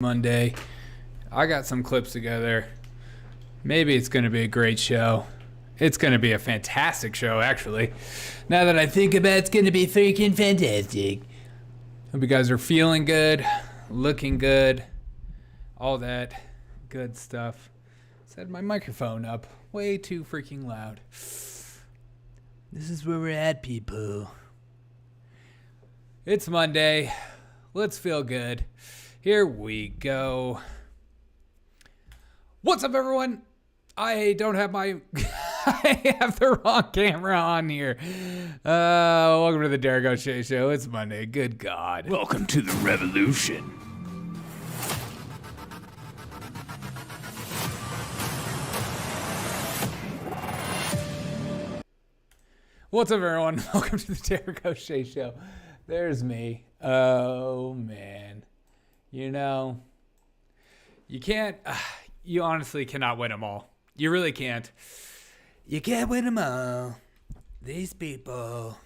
Monday. I got some clips together. Maybe it's going to be a great show. It's going to be a fantastic show, actually. Now that I think about it, it's going to be freaking fantastic. Hope you guys are feeling good, looking good, all that good stuff. Set my microphone up way too freaking loud. This is where we're at, people. It's Monday. Let's feel good. Here we go. What's up, everyone? I don't have my... I have the wrong camera on here. Welcome to the Derek O'Shea Show. It's Monday. Good God. Welcome to the revolution. What's up, everyone? Welcome to the Derek O'Shea Show. There's me. Oh, man. You know, you can't, you honestly cannot win them all. You really can't. You can't win them all. These people.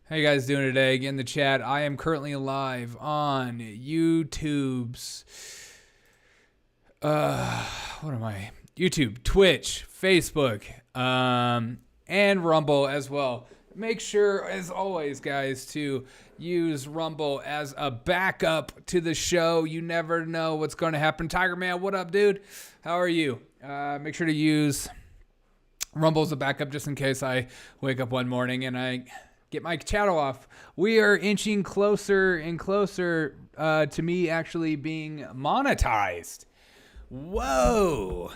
How you guys doing today? Get in the chat. I am currently live on YouTube's, what am I? YouTube, Twitch, Facebook, and Rumble as well. Make sure, as always, guys, to use Rumble as a backup to the show. You never know what's going to happen. Tiger Man, what up, dude? How are you? Make sure to use Rumble as a backup just in case I wake up one morning and I get my channel off. We are inching closer and closer to me actually being monetized. Whoa.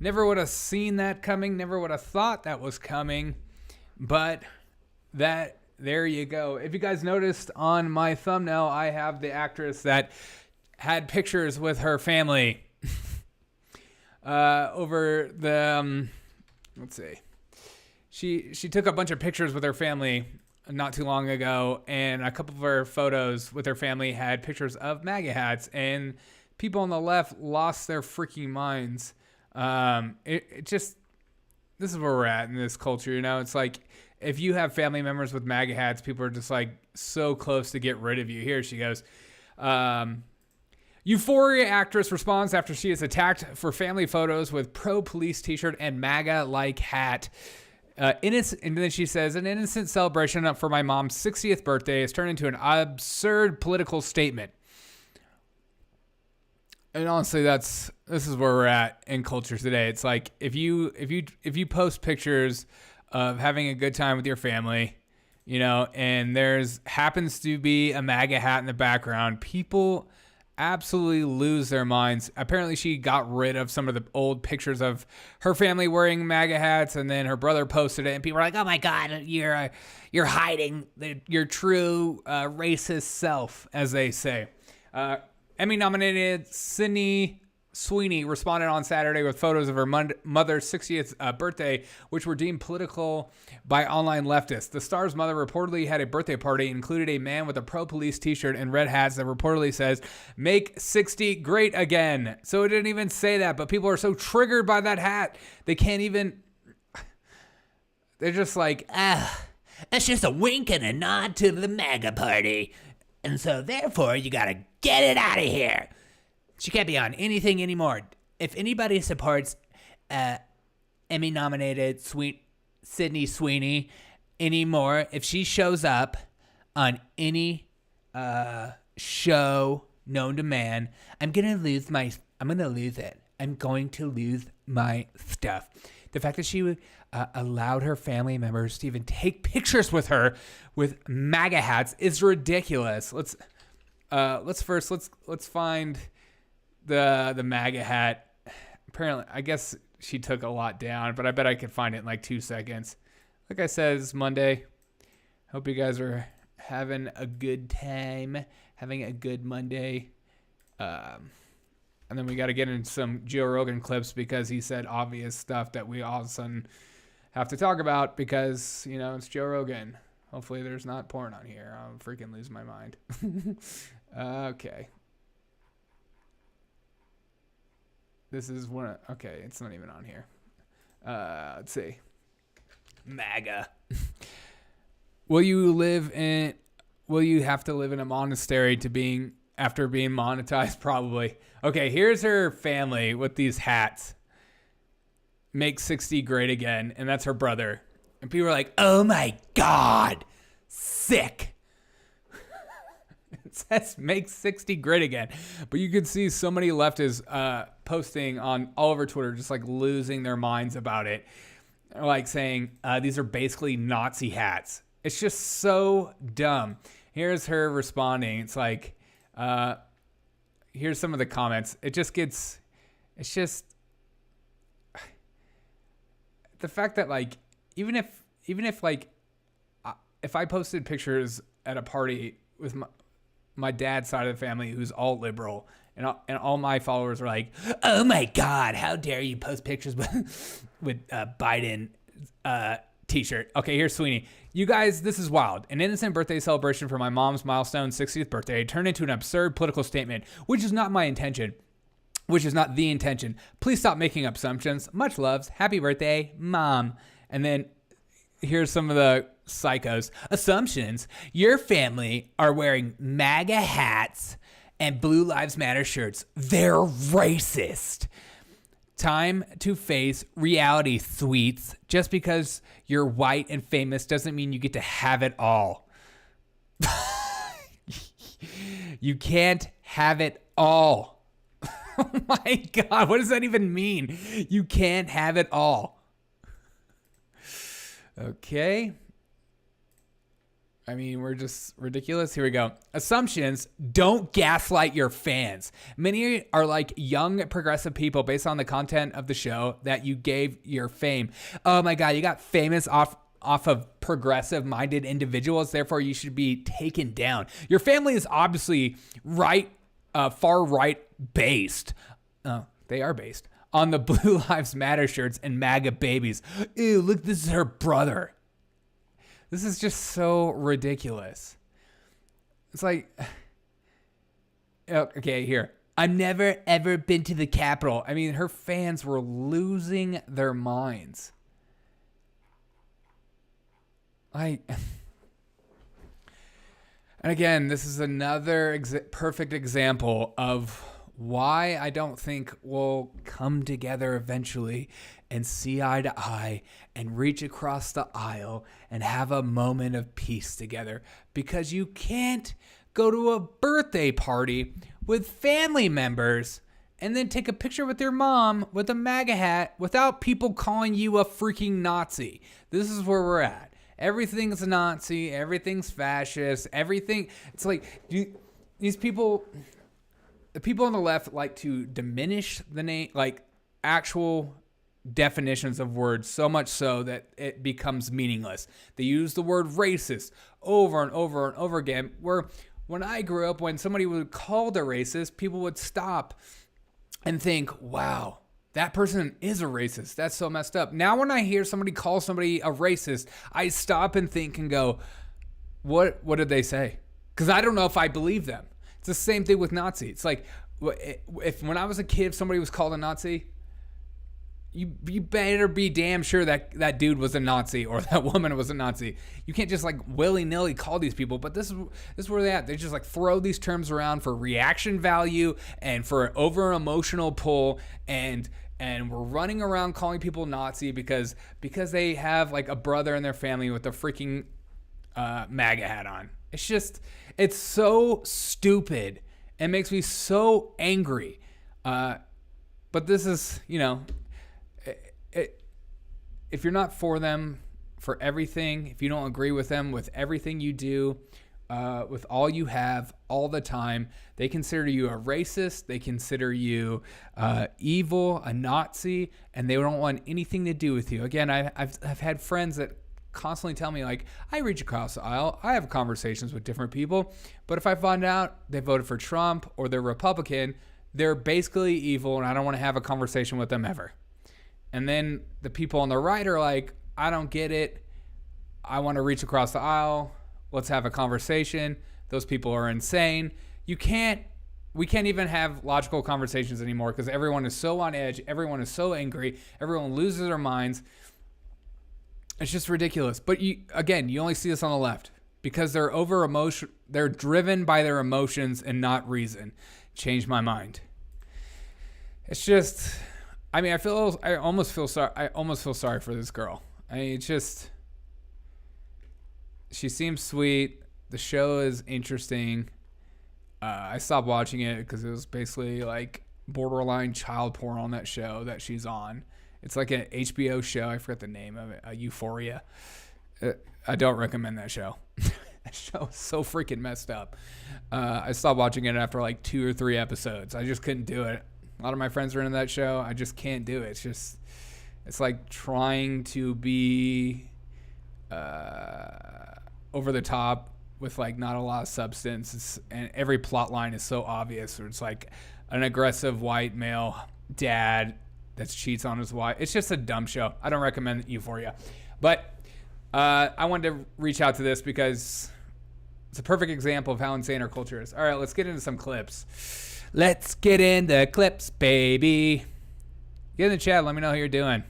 Never would have seen that coming. Never would have thought that was coming. But... there you go. If you guys noticed on my thumbnail, I have the actress that had pictures with her family over the, let's see. She took a bunch of pictures with her family not too long ago, and a couple of her photos with her family had pictures of MAGA hats, and people on the left lost their freaking minds. It just, this is where we're at in this culture, you know? It's like, if you have family members with MAGA hats, people are just like so close to get rid of you. Here she goes. Euphoria actress responds after she is attacked for family photos with pro-police t-shirt and MAGA-like hat. And then she says, an innocent celebration for my mom's 60th birthday has turned into an absurd political statement. And honestly, this is where we're at in culture today. It's like if you post pictures of having a good time with your family, you know, and there's happens to be a MAGA hat in the background, people absolutely lose their minds. Apparently she got rid of some of the old pictures of her family wearing MAGA hats, and then her brother posted it, and people were like, oh my God, you're hiding your true racist self, as they say. Emmy-nominated Sydney Sweeney responded on Saturday with photos of her mother's 60th birthday, which were deemed political by online leftists. The star's mother reportedly had a birthday party, included a man with a pro-police t-shirt and red hats that reportedly says, make 60 great again. So it didn't even say that, but people are so triggered by that hat, they can't even... They're just like, That's just a wink and a nod to the MAGA party. And so therefore, you gotta get it out of here. She can't be on anything anymore. If anybody supports Emmy-nominated Sydney Sweeney anymore, if she shows up on any show known to man, I'm gonna lose it. I'm going to lose my stuff. The fact that she allowed her family members to even take pictures with her with MAGA hats is ridiculous. Let's find the MAGA hat. Apparently, I guess she took a lot down, but I bet I could find it in like 2 seconds. Like I said, it's Monday. Hope you guys are having a good time, having a good Monday. And then we got to get in some Joe Rogan clips because he said obvious stuff that we all of a sudden have to talk about because, you know, it's Joe Rogan. Hopefully there's not porn on here. I'll freaking lose my mind. Okay. This is one. Okay, it's not even on here. Let's see. MAGA. Will you have to live in a monastery to being after being monetized, probably. Okay, here's her family with these hats. Make 60 great again, and that's her brother. And people are like, oh my God, sick. It says make 60 great again. But you could see so many leftists posting on all over Twitter, just like losing their minds about it. Like saying, these are basically Nazi hats. It's just so dumb. Here's her responding. It's like, here's some of the comments. It's just the fact that like, even if like, if I posted pictures at a party with my dad's side of the family, who's all liberal, and all my followers are like, oh my God, how dare you post pictures with Biden t-shirt. Okay, here's Sweeney. You guys, this is wild. An innocent birthday celebration for my mom's milestone 60th birthday turned into an absurd political statement, which is not my intention. Which is not the intention. Please stop making up assumptions. Much loves. Happy birthday, Mom. And then here's some of the psychos. Assumptions. Your family are wearing MAGA hats and Blue Lives Matter shirts. They're racist. Time to face reality, sweets. Just because you're white and famous doesn't mean you get to have it all. You can't have it all. Oh my God, what does that even mean? You can't have it all. Okay. I mean, we're just ridiculous. Here we go. Assumptions. Don't gaslight your fans. Many are like young progressive people based on the content of the show that you gave your fame. Oh my God, you got famous off of progressive-minded individuals. Therefore, you should be taken down. Your family is obviously far right based. They are based on the Blue Lives Matter shirts and MAGA babies. Ew, look, this is her brother. This is just so ridiculous. It's like, okay, here. I've never, ever been to the Capitol. I mean, her fans were losing their minds. And again, this is another perfect example of why I don't think we'll come together eventually and see eye to eye and reach across the aisle and have a moment of peace together. Because you can't go to a birthday party with family members and then take a picture with your mom with a MAGA hat without people calling you a freaking Nazi. This is where we're at. Everything's a Nazi. Everything's fascist. Everything. It's like these people, the people on the left like to diminish the name, like actual definitions of words so much so that it becomes meaningless. They use the word racist over and over and over again. Where when I grew up, when somebody was called a racist, people would stop and think, wow, that person is a racist. That's so messed up. Now when I hear somebody call somebody a racist, I stop and think and go, what did they say? Because I don't know if I believe them. It's the same thing with Nazi. It's like, if when I was a kid, if somebody was called a Nazi, you better be damn sure that dude was a Nazi or that woman was a Nazi. You can't just like willy-nilly call these people. But this is where they're at. They just like throw these terms around for reaction value and for an over-emotional pull, and we're running around calling people Nazi because they have like a brother in their family with a freaking MAGA hat on. It's so stupid. It makes me so angry. But this is, if you're not for them for everything, if you don't agree with them with everything you do, with all you have all the time, they consider you a racist, they consider you evil, a Nazi, and they don't want anything to do with you. Again, I've had friends that constantly tell me, like, I reach across the aisle, I have conversations with different people, but if I find out they voted for Trump or they're Republican, they're basically evil and I don't want to have a conversation with them ever. And then the people on the right are like, I don't get it, I want to reach across the aisle, let's have a conversation. Those people are insane. We can't even have logical conversations anymore because everyone is so on edge, everyone is so angry, everyone loses their minds. It's just ridiculous. But you only see this on the left. because they're driven by their emotions and not reason. Changed my mind. It's just, I mean, I almost feel sorry for this girl. I mean, it's just, she seems sweet. The show is interesting. I stopped watching it because it was basically like borderline child porn on that show that she's on. It's like an HBO show. I forget the name of it. Euphoria. I don't recommend that show. That show is so freaking messed up. I stopped watching it after like 2 or 3 episodes. I just couldn't do it. A lot of my friends are into that show. I just can't do it. It's like trying to be over the top with like not a lot of substance, and every plot line is so obvious. Or it's like an aggressive white male dad that cheats on his wife. It's just a dumb show. I don't recommend Euphoria, but I wanted to reach out to this because it's a perfect example of how insane our culture is. All right, let's get into some clips. Let's get into clips, baby. Get in the chat. Let me know how you're doing.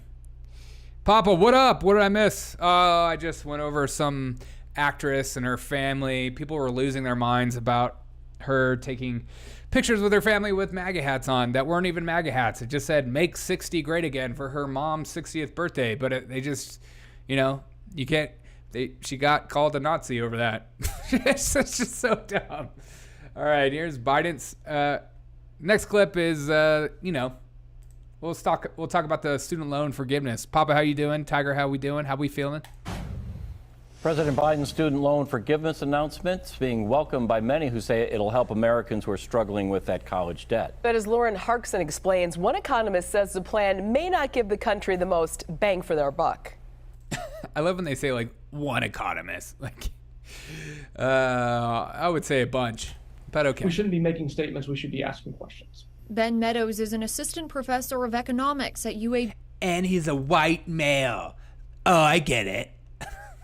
Papa, what up? What did I miss? Oh, I just went over some actress and her family. People were losing their minds about her taking pictures with her family with MAGA hats on that weren't even MAGA hats. It just said "Make 60 Great Again" for her mom's 60th birthday. But they just, you can't. She got called a Nazi over that. It's just so dumb. All right, here's Biden's. Next clip is we'll talk about the student loan forgiveness. Papa, how you doing? Tiger, how we doing? How we feeling? President Biden's student loan forgiveness announcement being welcomed by many who say it'll help Americans who are struggling with that college debt. But as Lauren Harkson explains, one economist says the plan may not give the country the most bang for their buck. I love when they say like one economist. Like, I would say a bunch, but okay. We shouldn't be making statements. We should be asking questions. Ben Meadows is an assistant professor of economics at UAB. And he's a white male. Oh, I get it.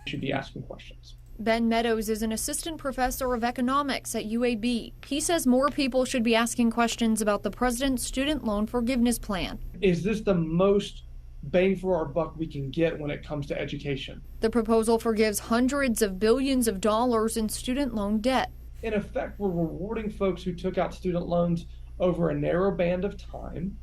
Should be asking questions. Ben Meadows is an assistant professor of economics at UAB. He says more people should be asking questions about the president's student loan forgiveness plan. Is this the most bang for our buck we can get when it comes to education? The proposal forgives hundreds of billions of dollars in student loan debt. In effect, we're rewarding folks who took out student loans over a narrow band of time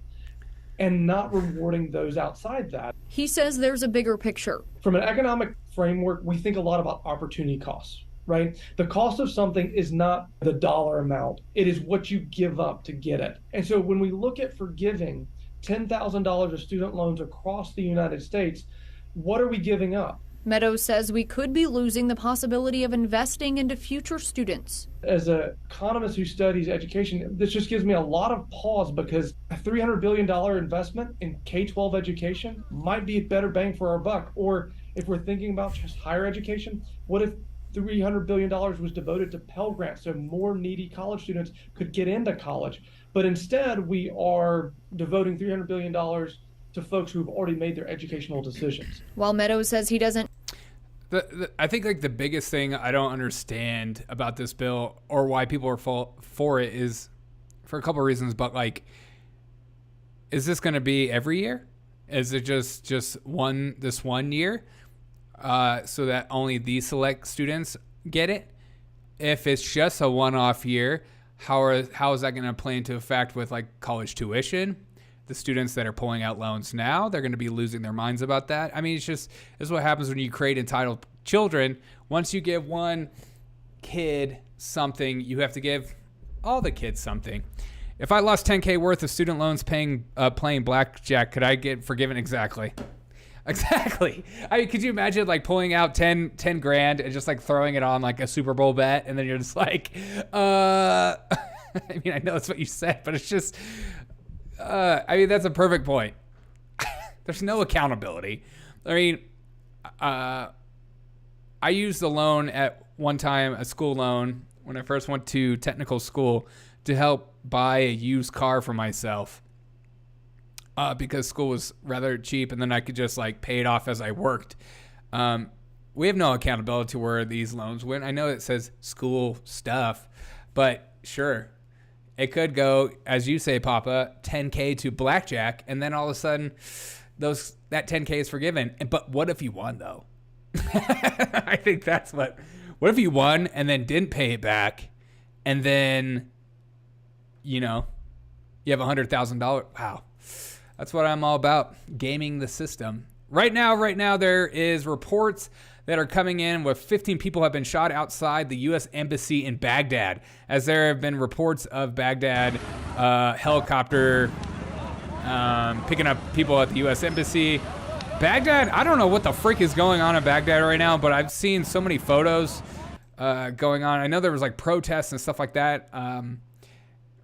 and not rewarding those outside that. He says there's a bigger picture. From an economic framework, we think a lot about opportunity costs, right? The cost of something is not the dollar amount. It is what you give up to get it. And so when we look at forgiving $10,000 of student loans across the United States, what are we giving up? Meadows says we could be losing the possibility of investing into future students. As an economist who studies education, this just gives me a lot of pause because a $300 billion investment in K-12 education might be a better bang for our buck. Or if we're thinking about just higher education, what if $300 billion was devoted to Pell Grants so more needy college students could get into college? But instead, we are devoting $300 billion to folks who've already made their educational decisions. While Meadows says he doesn't. I think like the biggest thing I don't understand about this bill or why people are for it is for a couple of reasons, but like, is this going to be every year? Is it just this one year so that only these select students get it? If it's just a one-off year, how is that going to play into effect with like college tuition? The students that are pulling out loans now, they're going to be losing their minds about that. I mean, this is what happens when you create entitled children. Once you give one kid something, you have to give all the kids something. If I lost $10K worth of student loans playing blackjack, could I get forgiven? Exactly. I mean, could you imagine like pulling out 10 grand and just like throwing it on like a Super Bowl bet, and then you're just like, I mean, I know that's what you said, but it's just. I mean, that's a perfect point. There's no accountability. I mean, I used the loan at one time, a school loan, when I first went to technical school to help buy a used car for myself because school was rather cheap, and then I could just like pay it off as I worked. We have no accountability to where these loans went. I know it says school stuff, but sure. It could go, as you say, Papa, 10K to blackjack, and then all of a sudden, that 10K is forgiven. But what if you won, though? I think that's what What if you won and then didn't pay it back, and then, you have $100,000? Wow. That's what I'm all about, gaming the system. Right now, there is reports that are coming in with 15 people have been shot outside the U.S. Embassy in Baghdad, as there have been reports of Baghdad helicopter picking up people at the U.S. Embassy. Baghdad, I don't know what the frick is going on in Baghdad right now, but I've seen so many photos going on. I know there was like protests and stuff like that.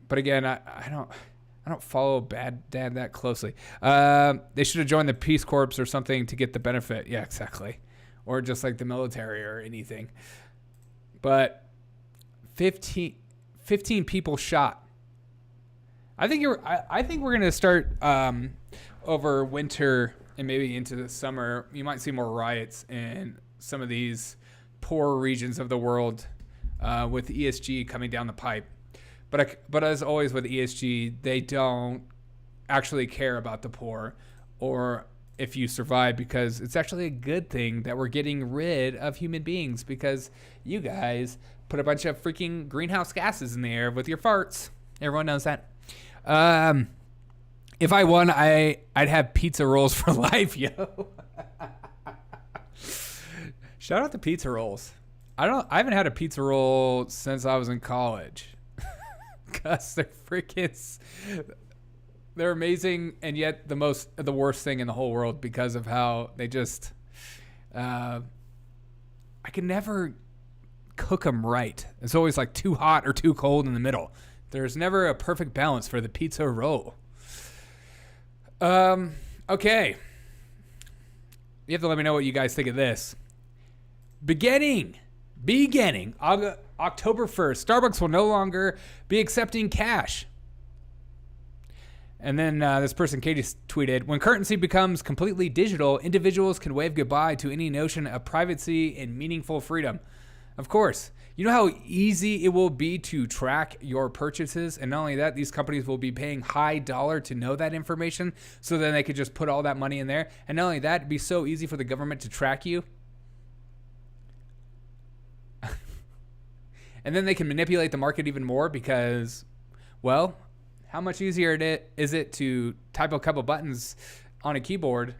But again, I don't follow Baghdad that closely. They should have joined the Peace Corps or something to get the benefit. Yeah, exactly. Or just like the military or anything. But 15 people shot. I think we're gonna start over winter and maybe into the summer. You might see more riots in some of these poor regions of the world with ESG coming down the pipe. But as always with ESG, they don't actually care about the poor or if you survive, because it's actually a good thing that we're getting rid of human beings, because you guys put a bunch of freaking greenhouse gases in the air with your farts. Everyone knows that. If I won, I'd have pizza rolls for life, yo. Shout out to pizza rolls. I haven't had a pizza roll since I was in college. Cause they're amazing, and yet the worst thing in the whole world because of how they just I can never cook them right. It's always like too hot or too cold in the middle. There's never a perfect balance for the pizza roll. Okay, you have to let me know what you guys think of this. Beginning October 1st, Starbucks will no longer be accepting cash. And then this person, Katie, tweeted, when currency becomes completely digital, individuals can wave goodbye to any notion of privacy and meaningful freedom. Of course. You know how easy it will be to track your purchases? And not only that, these companies will be paying high dollar to know that information, so then they could just put all that money in there. And not only that, it'd be so easy for the government to track you. And then they can manipulate the market even more because, well, how much easier is it to type a couple buttons on a keyboard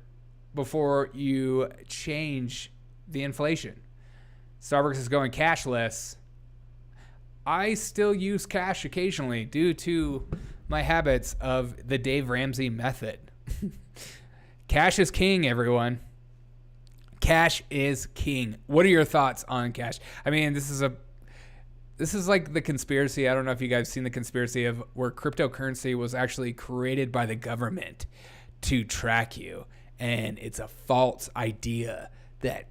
before you change the inflation? Starbucks is going cashless. I still use cash occasionally due to my habits of the Dave Ramsey method. Cash is king, everyone. Cash is king. What are your thoughts on cash? I mean, this is like the conspiracy. I don't know if you guys have seen the conspiracy of where cryptocurrency was actually created by the government to track you. And it's a false idea that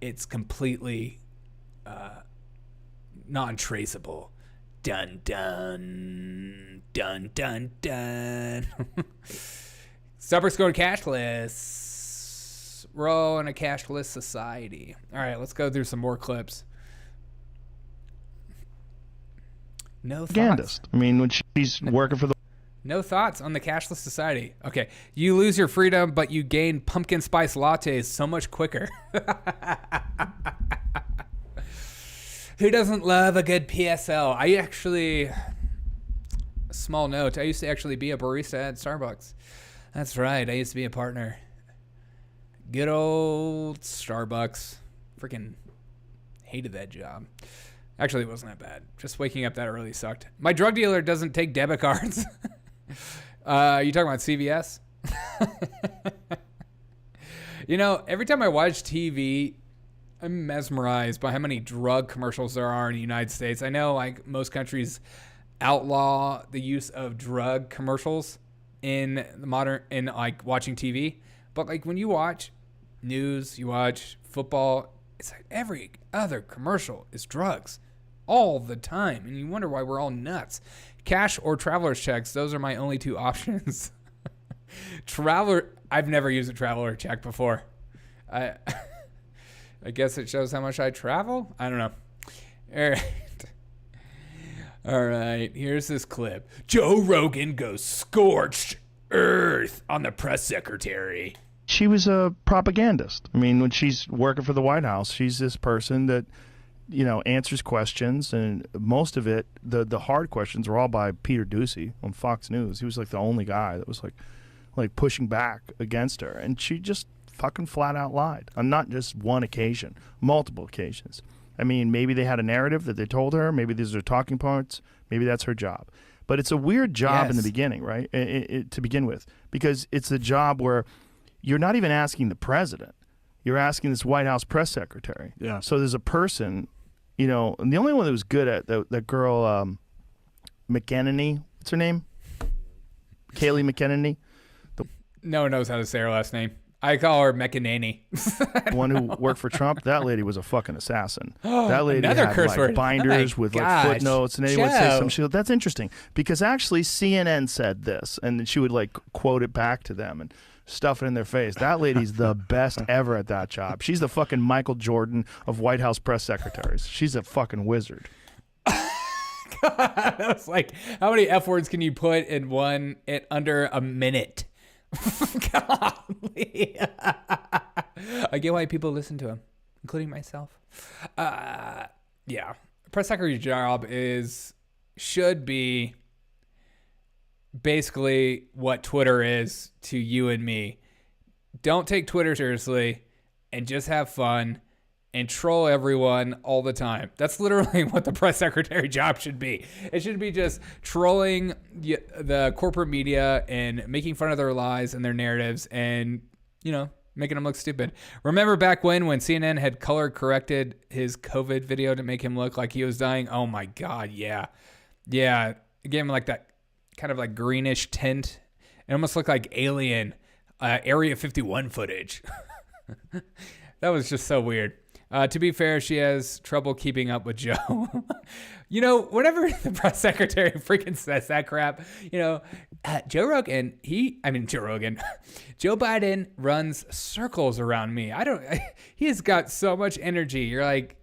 it's completely non-traceable. Dun, dun, dun, dun, dun. Starbucks going cashless. We're all in a cashless society. All right, let's go through some more clips. No thoughts. I mean, when she's working for the... No thoughts on the cashless society. Okay. You lose your freedom, but you gain pumpkin spice lattes so much quicker. Who doesn't love a good PSL? Small note, I used to actually be a barista at Starbucks. That's right. I used to be a partner. Good old Starbucks. Freaking hated that job. Actually, it wasn't that bad. Just waking up that early sucked. My drug dealer doesn't take debit cards. You talking about CVS? Every time I watch TV, I'm mesmerized by how many drug commercials there are in the United States. I know like most countries outlaw the use of drug commercials in like watching TV. But like when you watch news, you watch football, it's like every other commercial is drugs all the time. And you wonder why we're all nuts. Cash or traveler's checks, those are my only two options. I've never used a traveler check before. I guess it shows how much I travel. I don't know. All right. Here's this clip. Joe Rogan goes scorched earth on the press secretary. She was a propagandist. I mean, when she's working for the White House, she's this person that answers questions, and most of it, the hard questions, were all by Peter Doocy on Fox News. He was like the only guy that was like pushing back against her, and she just fucking flat out lied on not just one occasion, multiple occasions. I mean, maybe they had a narrative that they told her. Maybe these are talking points. Maybe that's her job. But it's a weird job in the beginning, right? To begin with, because it's a job where you're not even asking the president. You're asking this White House press secretary. Yeah. So there's a person, and the only one that was good at that girl, McEnany. What's her name? Kayleigh McEnany. No one knows how to say her last name. I call her McEnany. The one who worked for Trump. That lady was a fucking assassin. That lady Another had curse word. binders with gosh. footnotes, and they would say some shit. That's interesting because actually CNN said this, and she would quote it back to them and stuff it in their face. That lady's the best ever at that job. She's the fucking Michael Jordan of White House press secretaries. She's a fucking wizard. God, that was like, how many F words can you put in under a minute? Golly. I get why people listen to him, including myself. Yeah. Press secretary's job should be basically what Twitter is to you and me. Don't take Twitter seriously and just have fun and troll everyone all the time. That's literally what the press secretary job should be. It should be just trolling the corporate media and making fun of their lies and their narratives and, making them look stupid. Remember back when CNN had color corrected his COVID video to make him look like he was dying? Oh my God, yeah. Yeah, it gave him like that kind of like greenish tint. It almost looked like Alien Area 51 footage. That was just so weird. To be fair, she has trouble keeping up with Joe. Whenever the press secretary freaking says that crap, Joe Biden runs circles around me. He has got so much energy. You're like,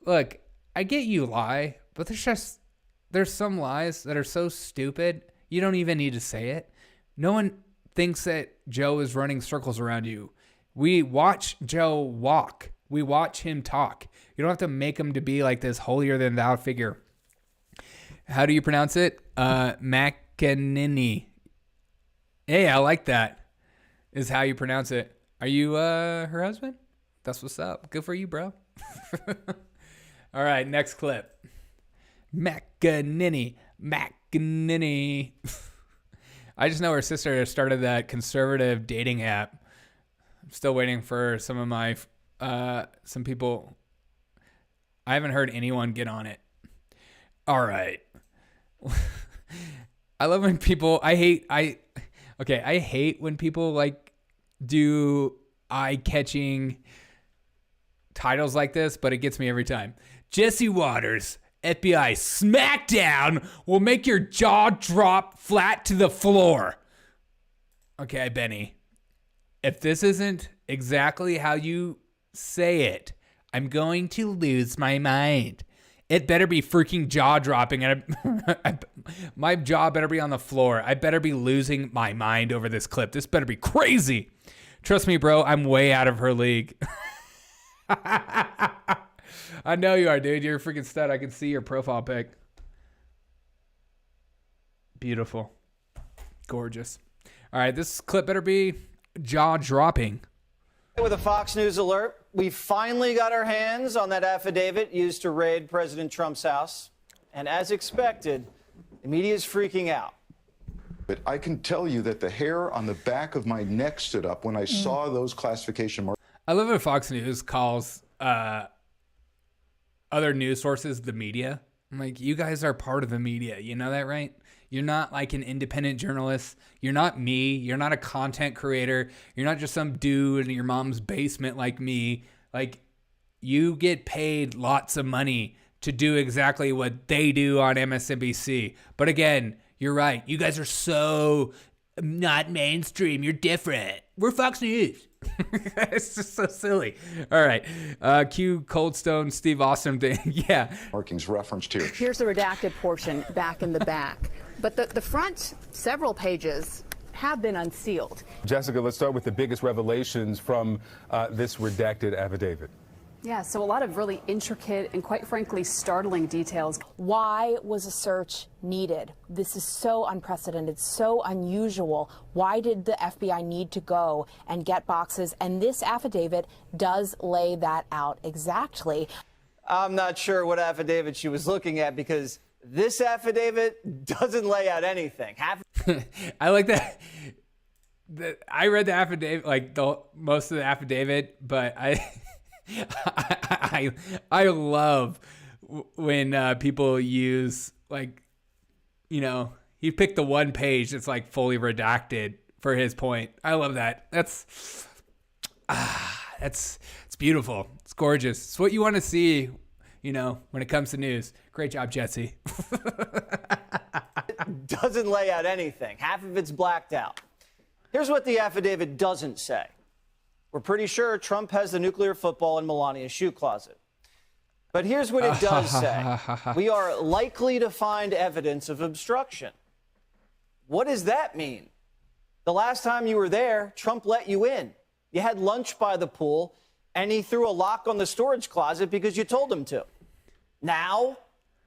look, I get you lie, but there's some lies that are so stupid, you don't even need to say it. No one thinks that Joe is running circles around you. We watch Joe walk. We watch him talk. You don't have to make him to be like this holier than thou figure. How do you pronounce it? McEnany. Hey, I like that. Is how you pronounce it. Are you her husband? That's what's up. Good for you, bro. All right, next clip. McEnany. I just know her sister started that conservative dating app. I'm still waiting for some people. I haven't heard anyone get on it. All right. I love when people, I hate when people do eye-catching titles like this, but it gets me every time. Jesse Waters, FBI smackdown will make your jaw drop flat to the floor. Okay, Benny. If this isn't exactly how you say it, I'm going to lose my mind. It better be freaking jaw dropping, and my jaw better be on the floor. I better be losing my mind over this clip. This better be crazy. Trust me, bro, I'm way out of her league. I know you are, dude. You're a freaking stud. I can see your profile pic. Beautiful. Gorgeous. All right, this clip better be jaw dropping. With a Fox News alert, we finally got our hands on that affidavit used to raid President Trump's house. And as expected, the media is freaking out. But I can tell you that the hair on the back of my neck stood up when I saw those classification marks. I love when Fox News calls other news sources the media. I'm like, you guys are part of the media. You know that, right? You're not like an independent journalist. You're not me. You're not a content creator. You're not just some dude in your mom's basement like me. Like, you get paid lots of money to do exactly what they do on MSNBC. But again, you're right. You guys are so not mainstream. You're different. We're Fox News. It's just so silly. All right. Cue Cold Stone Steve Austin thing. Yeah. Markings referenced here. Here's the redacted portion back in the back. But the front several pages have been unsealed. Jessica, let's start with the biggest revelations from this redacted affidavit. Yeah, so a lot of really intricate and quite frankly startling details. Why was a search needed? This is so unprecedented, so unusual. Why did the FBI need to go and get boxes? And this affidavit does lay that out exactly. I'm not sure what affidavit she was looking at because this affidavit doesn't lay out anything. I like that. I read the affidavit, like most of the affidavit, but I love when people use, like, you know, he picked the one page that's like fully redacted for his point. I love that. It's beautiful. It's gorgeous. It's what you want to see, you know, when it comes to news. Great job, Jesse. It doesn't lay out anything. Half of it's blacked out. Here's what the affidavit doesn't say. We're pretty sure Trump has the nuclear football in Melania's shoe closet. But here's what it does say. We are likely to find evidence of obstruction. What does that mean? The last time you were there, Trump let you in. You had lunch by the pool, and he threw a lock on the storage closet because you told him to. Now,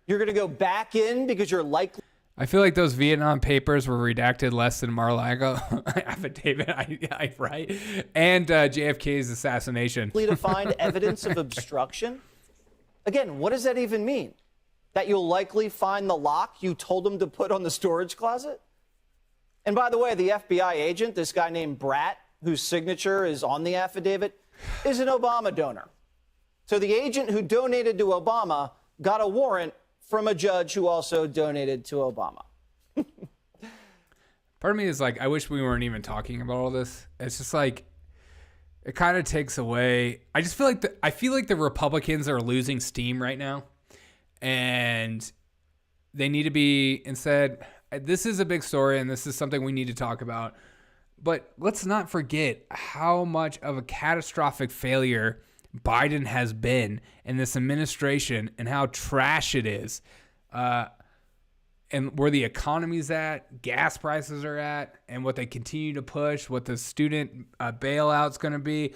you're going to go back in because you're likely... I feel like those Vietnam papers were redacted less than Mar-a-Lago affidavit, right? And JFK's assassination. To find evidence of obstruction? Again, what does that even mean? That you'll likely find the lock you told him to put on the storage closet? And by the way, the FBI agent, this guy named Bratt, whose signature is on the affidavit, is an Obama donor. So the agent who donated to Obama got a warrant from a judge who also donated to Obama. Part of me is like, I wish we weren't even talking about all this. It's just like, it kind of takes away. I just feel like the Republicans are losing steam right now, and they need to be, instead, this is a big story and this is something we need to talk about. But let's not forget how much of a catastrophic failure Biden has been in this administration and how trash it is, and where the economy's at, gas prices are at, and what they continue to push, what the student bailout's going to be,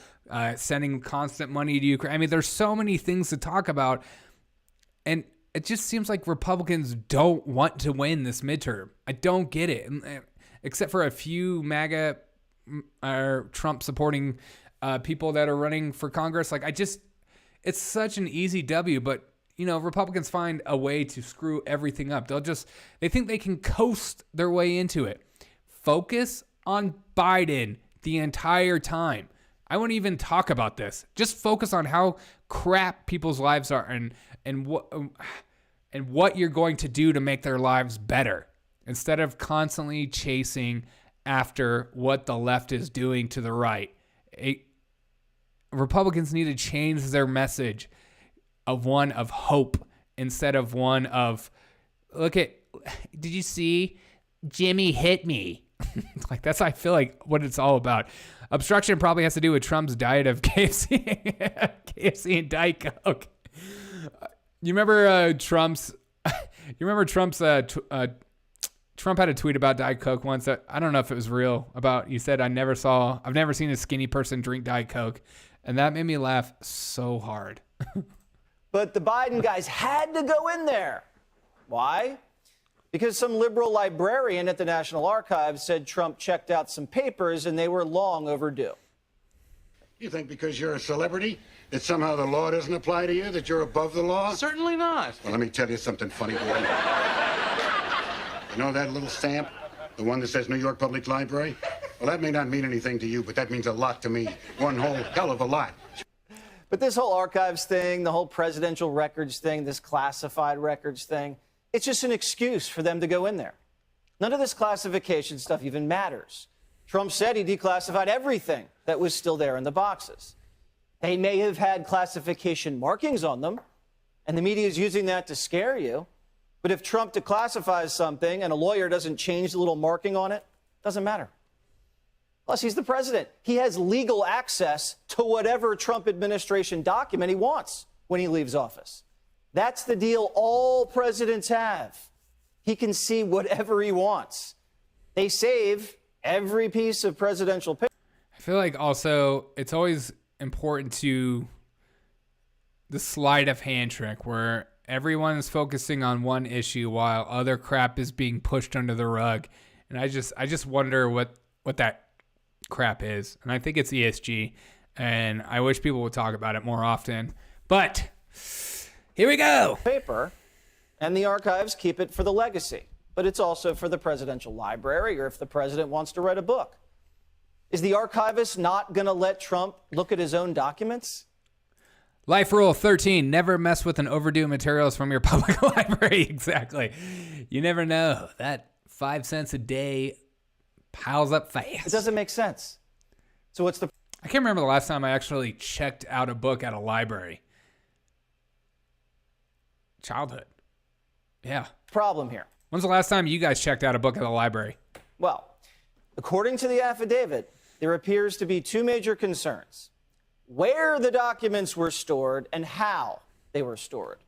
sending constant money to Ukraine. I mean, there's so many things to talk about, and it just seems like Republicans don't want to win this midterm. I don't get it, except for a few MAGA or Trump supporting people that are running for Congress. Like, it's such an easy W, but you know, Republicans find a way to screw everything up. They think they can coast their way into it. Focus on Biden the entire time. I won't even talk about this. Just focus on how crap people's lives are and what you're going to do to make their lives better, instead of constantly chasing after what the left is doing to the right. Republicans need to change their message of one of hope instead of one of, did you see Jimmy hit me? Like, that's, I feel like, what it's all about. Obstruction probably has to do with Trump's diet of KFC and Diet Coke. You remember Trump's Trump had a tweet about Diet Coke once that, I don't know if it was real, about, he said, I've never seen a skinny person drink Diet Coke. And that made me laugh so hard. But the Biden guys had to go in there. Why? Because some liberal librarian at the National Archives said Trump checked out some papers and they were long overdue. You think because you're a celebrity that somehow the law doesn't apply to you, that you're above the law? Certainly not. Well, let me tell you something funny, boy. You know that little stamp? The one that says New York Public Library? Well, that may not mean anything to you, but that means a lot to me. One whole hell of a lot. But this whole archives thing, the whole presidential records thing, this classified records thing, it's just an excuse for them to go in there. None of this classification stuff even matters. Trump said he declassified everything that was still there in the boxes. They may have had classification markings on them, and the media is using that to scare you. But if Trump declassifies something and a lawyer doesn't change the little marking on it, it doesn't matter. Plus, he's the president. He has legal access to whatever Trump administration document he wants when he leaves office. That's the deal all presidents have. He can see whatever he wants. They save every piece of presidential paper. I feel like also it's always important to the sleight of hand trick where everyone is focusing on one issue while other crap is being pushed under the rug. And I just wonder what that crap is. And I think it's ESG. And I wish people would talk about it more often. But here we go. Paper, and the archives keep it for the legacy. But it's also for the presidential library or if the president wants to write a book. Is the archivist not going to let Trump look at his own documents? Life rule 13, never mess with an overdue materials from your public library. Exactly. You never know. That 5 cents a day piles up fast. It doesn't make sense. So what's the... I can't remember the last time I actually checked out a book at a library. Childhood. Yeah. problem here? When's the last time you guys checked out a book at the library? Well, according to the affidavit, there appears to be two major concerns: where the documents were stored and how they were stored.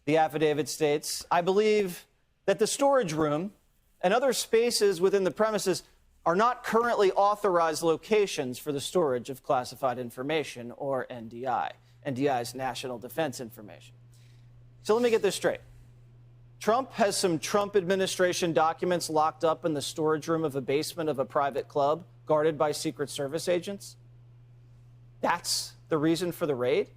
The affidavit states, I believe that the storage room and other spaces within the premises are not currently authorized locations for the storage of classified information, or NDI. NDI is National Defense Information. So let me get this straight. Trump has some Trump administration documents locked up in the storage room of a basement of a private club guarded by Secret Service agents. That's the reason for the raid?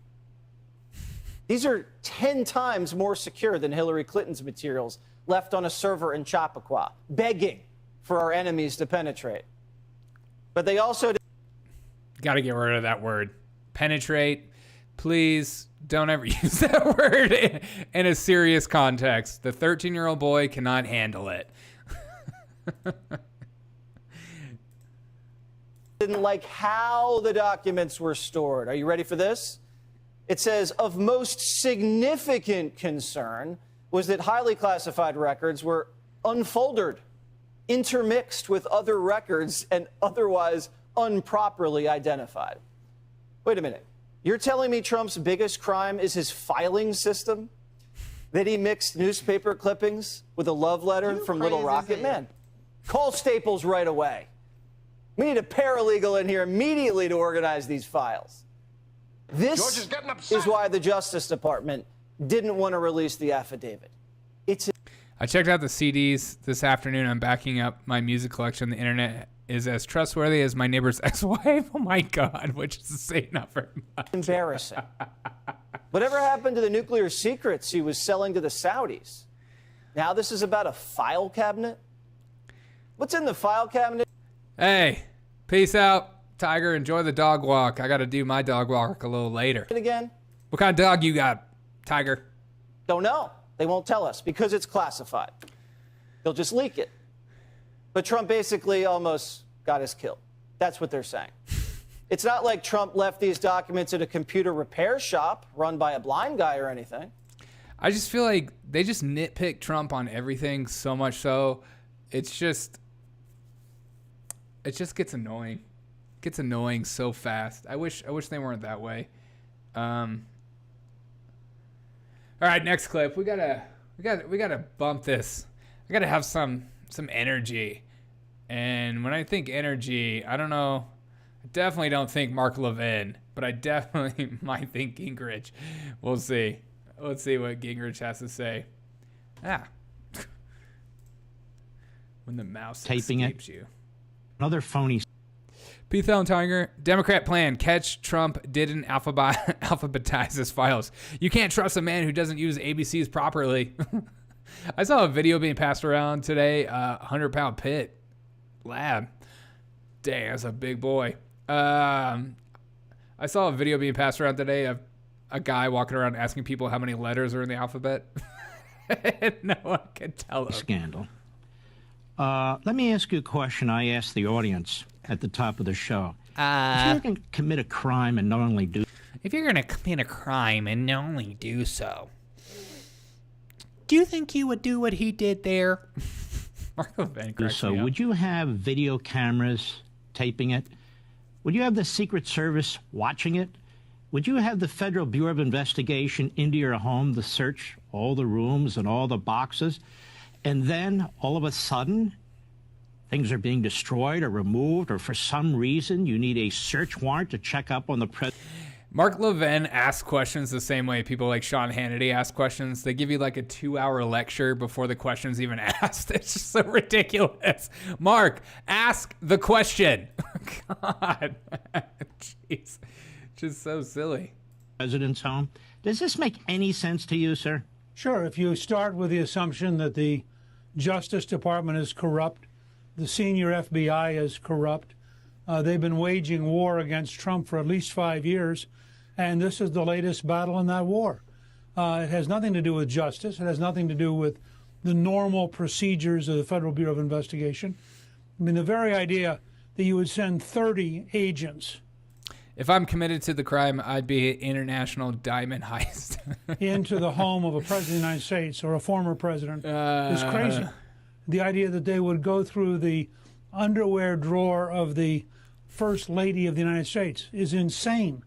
These are 10 times more secure than Hillary Clinton's materials left on a server in Chappaqua, begging for our enemies to penetrate. But they also... Got to get rid of that word. Penetrate. Please don't ever use that word in a serious context. The 13-year-old boy cannot handle it. Didn't like how the documents were stored. Are you ready for this? It says, of most significant concern was that highly classified records were unfolded, intermixed with other records, and otherwise improperly identified. Wait a minute. You're telling me Trump's biggest crime is his filing system? That he mixed newspaper clippings with a love letter from Little Rocket? Man, call Staples right away. We need a paralegal in here immediately to organize these files. This is why the Justice Department didn't want to release the affidavit. I checked out the CDs this afternoon. I'm backing up my music collection. The internet is as trustworthy as my neighbor's ex-wife. Oh my God, which is to say not very much. Embarrassing. Whatever happened to the nuclear secrets he was selling to the Saudis? Now this is about a file cabinet? What's in the file cabinet? Hey, peace out, Tiger. Enjoy the dog walk. I got to do my dog walk a little later. Again? What kind of dog you got, Tiger? Don't know. They won't tell us because it's classified. They'll just leak it. But Trump basically almost got us killed. That's what they're saying. It's not like Trump left these documents at a computer repair shop run by a blind guy or anything. I just feel like they just nitpick Trump on everything so much so it just gets annoying. It gets annoying so fast. I wish they weren't that way. All right, next clip. We gotta bump this. I gotta have some energy. And when I think energy, I don't know. I definitely don't think Mark Levin, but I definitely might think Gingrich. We'll see. Let's see what Gingrich has to say. When the mouse taping escapes it. You. Another phony. Pete and Tiger, Democrat plan, catch Trump didn't alphabetize his files. You can't trust a man who doesn't use ABCs properly. I saw a video being passed around today, 100-pound pit lab. Dang, that's a big boy. I saw a video being passed around today of a guy walking around asking people how many letters are in the alphabet. No one can tell them. Scandal. Let me ask you a question I asked the audience at the top of the show. If you're going to commit a crime and not only do... If you're going to commit a crime and not only do so, do you think you would do what he did there? So would you have video cameras taping it? Would you have the Secret Service watching it? Would you have the Federal Bureau of Investigation into your home to search all the rooms and all the boxes? And then, all of a sudden, things are being destroyed or removed, or for some reason you need a search warrant to check up on the president. Mark Levin asks questions the same way people like Sean Hannity ask questions. They give you like a 2-hour lecture before the question's even asked. It's just so ridiculous. Mark, ask the question. God. Jeez. Just so silly. President's home. Does this make any sense to you, sir? Sure. If you start with the assumption that the Justice Department is corrupt, the senior FBI is corrupt, they've been waging war against Trump for at least 5 years, and this is the latest battle in that war. It has nothing to do with justice. It has nothing to do with the normal procedures of the Federal Bureau of Investigation. I mean, the very idea that you would send 30 agents. If I'm committed to the crime, I'd be an international diamond heist. into the home of a president of the United States or a former president is crazy. The idea that they would go through the underwear drawer of the First Lady of the United States is insane.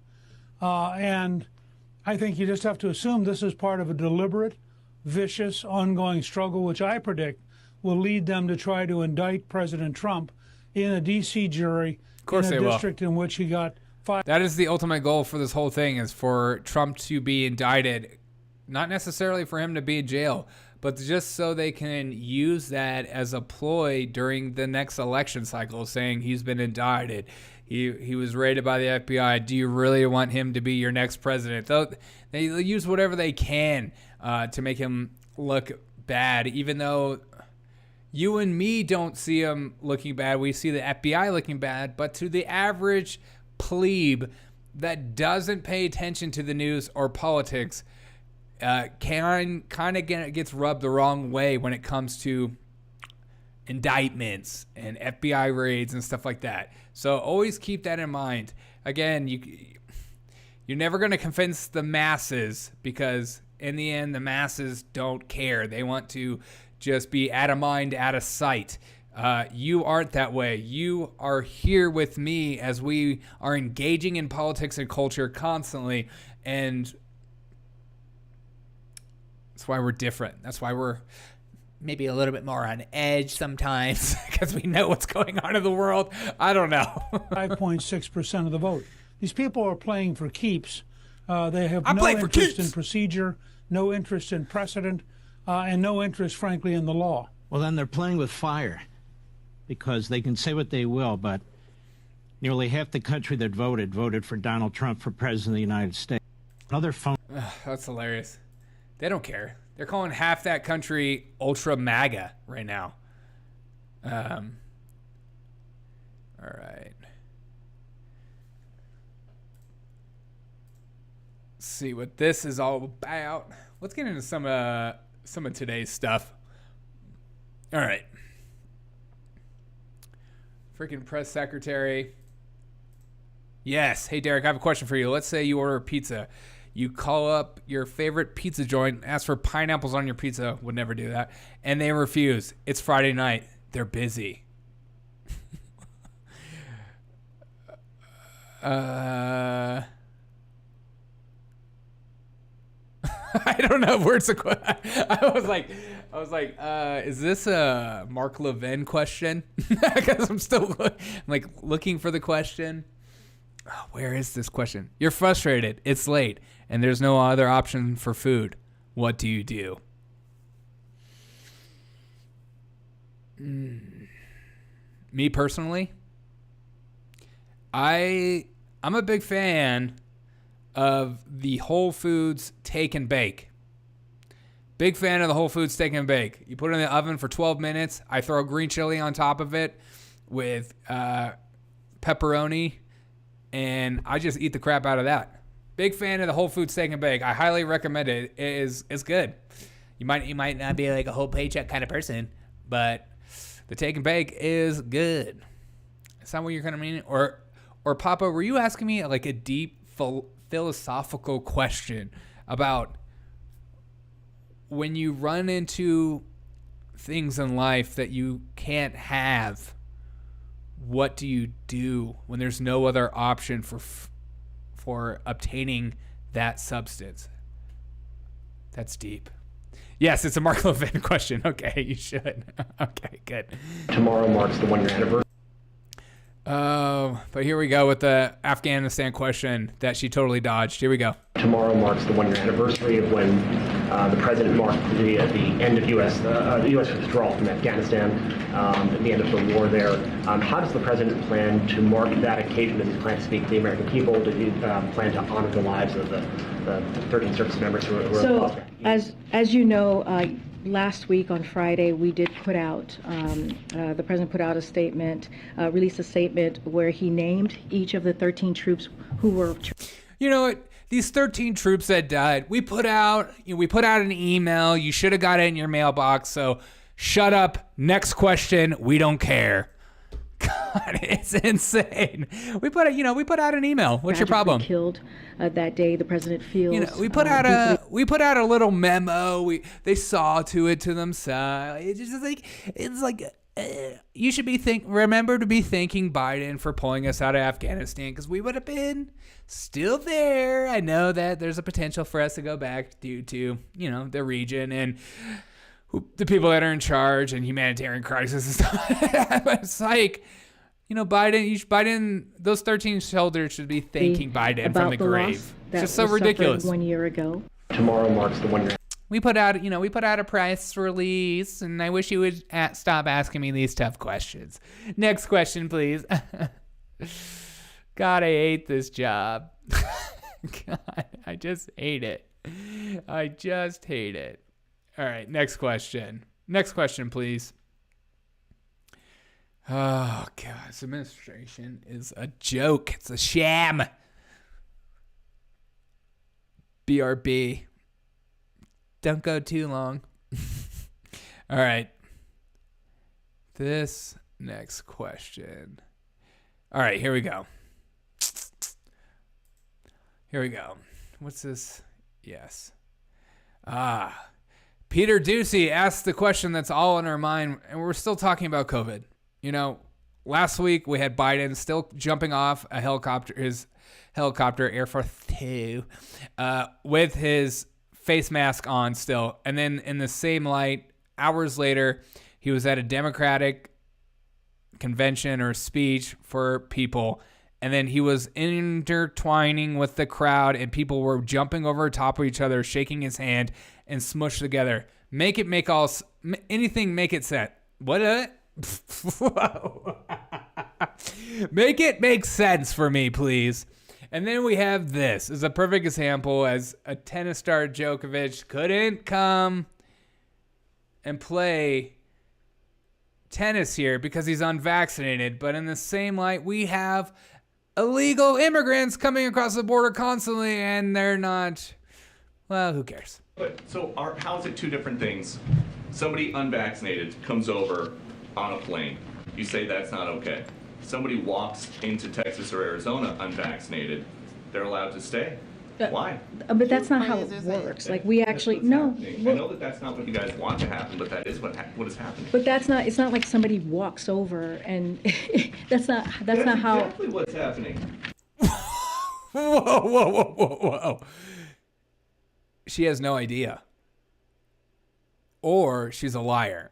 And I think you just have to assume this is part of a deliberate, vicious, ongoing struggle, which I predict will lead them to try to indict President Trump in a D.C. jury in a district in which he got five. That is the ultimate goal for this whole thing, is for Trump to be indicted, not necessarily for him to be in jail, but just so they can use that as a ploy during the next election cycle, saying he's been indicted. He was raided by the FBI. Do you really want him to be your next president? They use whatever they can to make him look bad, even though you and me don't see him looking bad. We see the FBI looking bad. But to the average plebe that doesn't pay attention to the news or politics, kind of gets rubbed the wrong way when it comes to indictments and FBI raids and stuff like that. So always keep that in mind. Again, you're never going to convince the masses, because in the end, the masses don't care. They want to just be out of mind, out of sight. You aren't that way. You are here with me as we are engaging in politics and culture constantly, and that's why we're different. That's why we're maybe a little bit more on edge sometimes, because we know what's going on in the world. I don't know. 5.6% of the vote. These people are playing for keeps. They have no interest in procedure, no interest in precedent, and no interest, frankly, in the law. Well, then they're playing with fire, because they can say what they will, but nearly half the country that voted for Donald Trump for president of the United States. Another phone. That's hilarious. They don't care. They're calling half that country ultra MAGA right now. All right. Let's see what this is all about. Let's get into some of today's stuff. All right. Freaking press secretary. Yes. Hey, Derek, I have a question for you. Let's say you order a pizza. You call up your favorite pizza joint, ask for pineapples on your pizza. Would never do that. And they refuse. It's Friday night. They're busy. I don't know words. I was like, is this a Mark Levin question? Because I'm still looking for the question. Oh, where is this question? You're frustrated. It's late, and there's no other option for food. What do you do? Me personally, I'm a big fan of the Whole Foods Take and Bake. Big fan of the Whole Foods Take and Bake. You put it in the oven for 12 minutes. I throw green chili on top of it with pepperoni, and I just eat the crap out of that. Big fan of the Whole Foods Take and Bake. I highly recommend it. It's good. You might not be like a whole paycheck kind of person, but the Take and Bake is good. Is that what you're kind of meaning? Or Papa, were you asking me like a deep philosophical question about when you run into things in life that you can't have? What do you do when there's no other option for obtaining that substance? That's deep. Yes, it's a Mark Levin question. Okay, you should. Okay, good. Tomorrow marks the 1-year anniversary. But here we go with the Afghanistan question that she totally dodged. Here we go. Tomorrow marks the one-year anniversary of when the president marked the end of the U.S. withdrawal from Afghanistan, at the end of the war there. How does the president plan to mark that occasion? Does he plan to speak to the American people? Does he plan to honor the lives of the 13 service members who were lost? As you know, last week on Friday, we did put out, the president put out a statement, released a statement where he named each of the 13 troops who were. You know what? These 13 troops that died, we put out an email. You should have got it in your mailbox. So shut up. Next question. We don't care. God, it's insane. We put out an email. What's your problem? Killed that day. The president feels. We put out a little memo. They saw to it to themselves. It's like you should remember to be thanking Biden for pulling us out of Afghanistan, because we would have been still there. I know that there's a potential for us to go back due to the region and the people that are in charge and humanitarian crisis and stuff. It's like, Biden, those 13 soldiers should be thanking Biden from the grave. It's just so ridiculous. 1 year ago. Tomorrow marks the 1 year. We put out a press release, and I wish you would stop asking me these tough questions. Next question, please. God, I hate this job. God, I just hate it. I just hate it. All right, next question. Next question, please. Oh, God, this administration is a joke. It's a sham. BRB. Don't go too long. All right. This next question. All right, here we go. Here we go. What's this? Yes. Peter Ducey asked the question that's all in our mind, and we're still talking about COVID. Last week we had Biden still jumping off a helicopter, his helicopter, Air Force Two, with his face mask on still. And then in the same light, hours later, he was at a Democratic convention or speech for people. And then he was intertwining with the crowd, and people were jumping over top of each other, shaking his hand, and smushed together. Make it set. What? Make it make sense for me, please. And then we have this as a perfect example, as a tennis star Djokovic couldn't come and play tennis here because he's unvaccinated. But in the same light, we have illegal immigrants coming across the border constantly, and they're not, well, who cares? But how is it two different things? Somebody unvaccinated comes over on a plane. You say that's not okay. Somebody walks into Texas or Arizona unvaccinated. They're allowed to stay. Why? But that's not how it works. Like, we actually, no. I know that that's not what you guys want to happen, but that is what is happening. But it's not like somebody walks over and that's not how. Exactly what's happening. Whoa. She has no idea. Or she's a liar.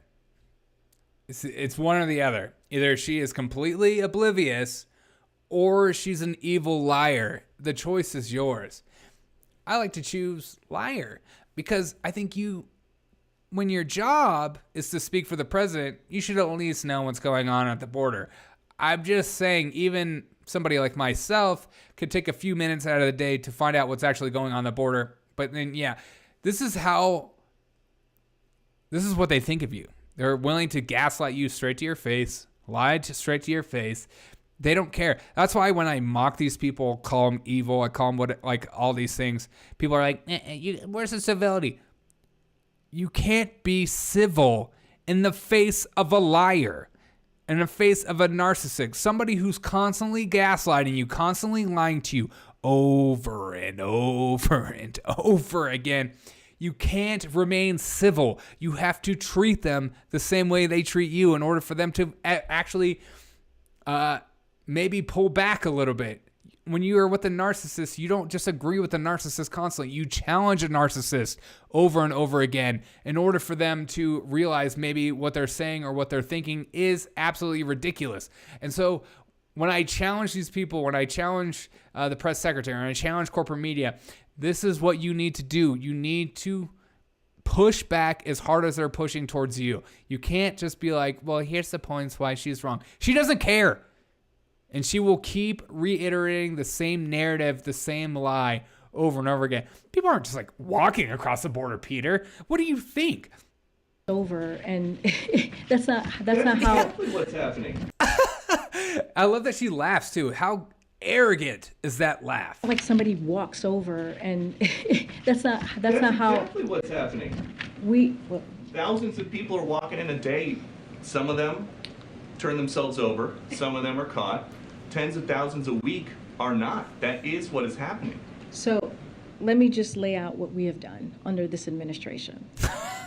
It's one or the other. Either she is completely oblivious or she's an evil liar. The choice is yours. I like to choose liar because I think when your job is to speak for the president, you should at least know what's going on at the border. I'm just saying, even somebody like myself could take a few minutes out of the day to find out what's actually going on the border. But then, this is what they think of you. They're willing to gaslight you straight to your face, straight to your face. They don't care. That's why when I mock these people, call them evil, I call them all these things, people are like, where's the civility? You can't be civil in the face of a liar, in the face of a narcissist, somebody who's constantly gaslighting you, constantly lying to you over and over and over again. You can't remain civil. You have to treat them the same way they treat you in order for them to actually maybe pull back a little bit. When you are with a narcissist, you don't just agree with the narcissist constantly. You challenge a narcissist over and over again in order for them to realize maybe what they're saying or what they're thinking is absolutely ridiculous. And so when I challenge these people, when I challenge the press secretary, when I challenge corporate media, this is what you need to do. You need to push back as hard as they're pushing towards you. You can't just be like, well, here's the points why she's wrong. She doesn't care. And she will keep reiterating the same narrative, the same lie over and over again. People aren't just like walking across the border, Peter. What do you think? Over, and that's not how. Exactly what's happening. I love that she laughs too. How arrogant is that laugh? Like somebody walks over, and that's not how. Exactly what's happening. Well, thousands of people are walking in a day. Some of them turn themselves over. Some of them are caught. Tens of thousands a week are not. That is what is happening. So let me just lay out what we have done under this administration.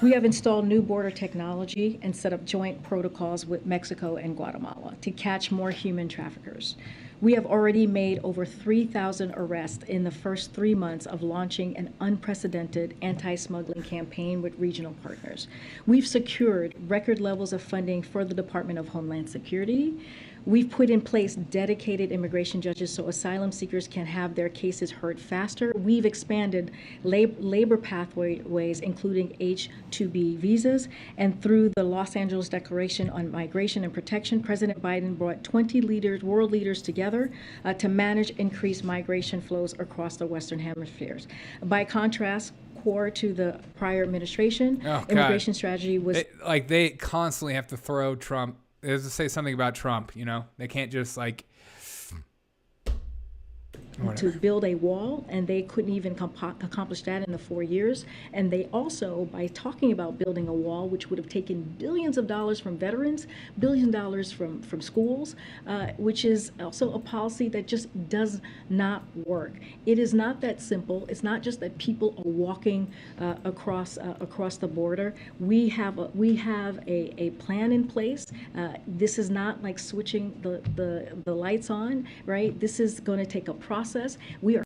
We have installed new border technology and set up joint protocols with Mexico and Guatemala to catch more human traffickers. We have already made over 3,000 arrests in the first 3 months of launching an unprecedented anti-smuggling campaign with regional partners. We've secured record levels of funding for the Department of Homeland Security. We've put in place dedicated immigration judges so asylum seekers can have their cases heard faster. We've expanded labor pathways, including H-2B visas. And through the Los Angeles Declaration on Migration and Protection, President Biden brought 20 world leaders together to manage increased migration flows across the Western hemispheres. By contrast, core to the prior administration, immigration strategy was... They constantly have to throw Trump. They have to say something about Trump, you know? They can't just to build a wall, and they couldn't even accomplish that in the 4 years. And they also, by talking about building a wall, which would have taken billions of dollars from veterans, billions of dollars from schools, which is also a policy that just does not work. It is not that simple. It's not just that people are walking across the border. We have a plan in place. This is not like switching the lights on, right? This is going to take a process. We are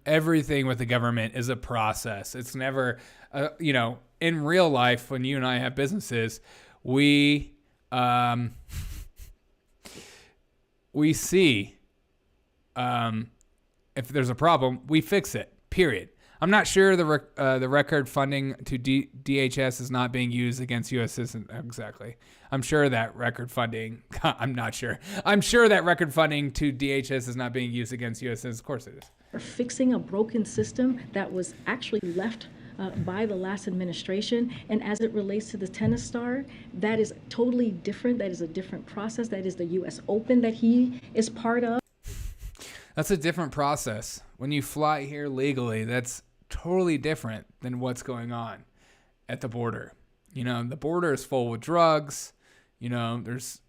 Everything with the government is a process. It's never, in real life, when you and I have businesses, we see if there's a problem, we fix it, period. I'm not sure the record funding to DHS is not being used against U.S. citizens. Exactly. I'm sure that record funding, I'm not sure. I'm sure that record funding to DHS is not being used against U.S. citizens. Of course it is. We're fixing a broken system that was actually left by the last administration. And as it relates to the tennis star, that is totally different. That is a different process. That is the U.S. Open that he is part of. That's a different process. When you fly here legally, that's totally different than what's going on at the border. The border is full with drugs. There's,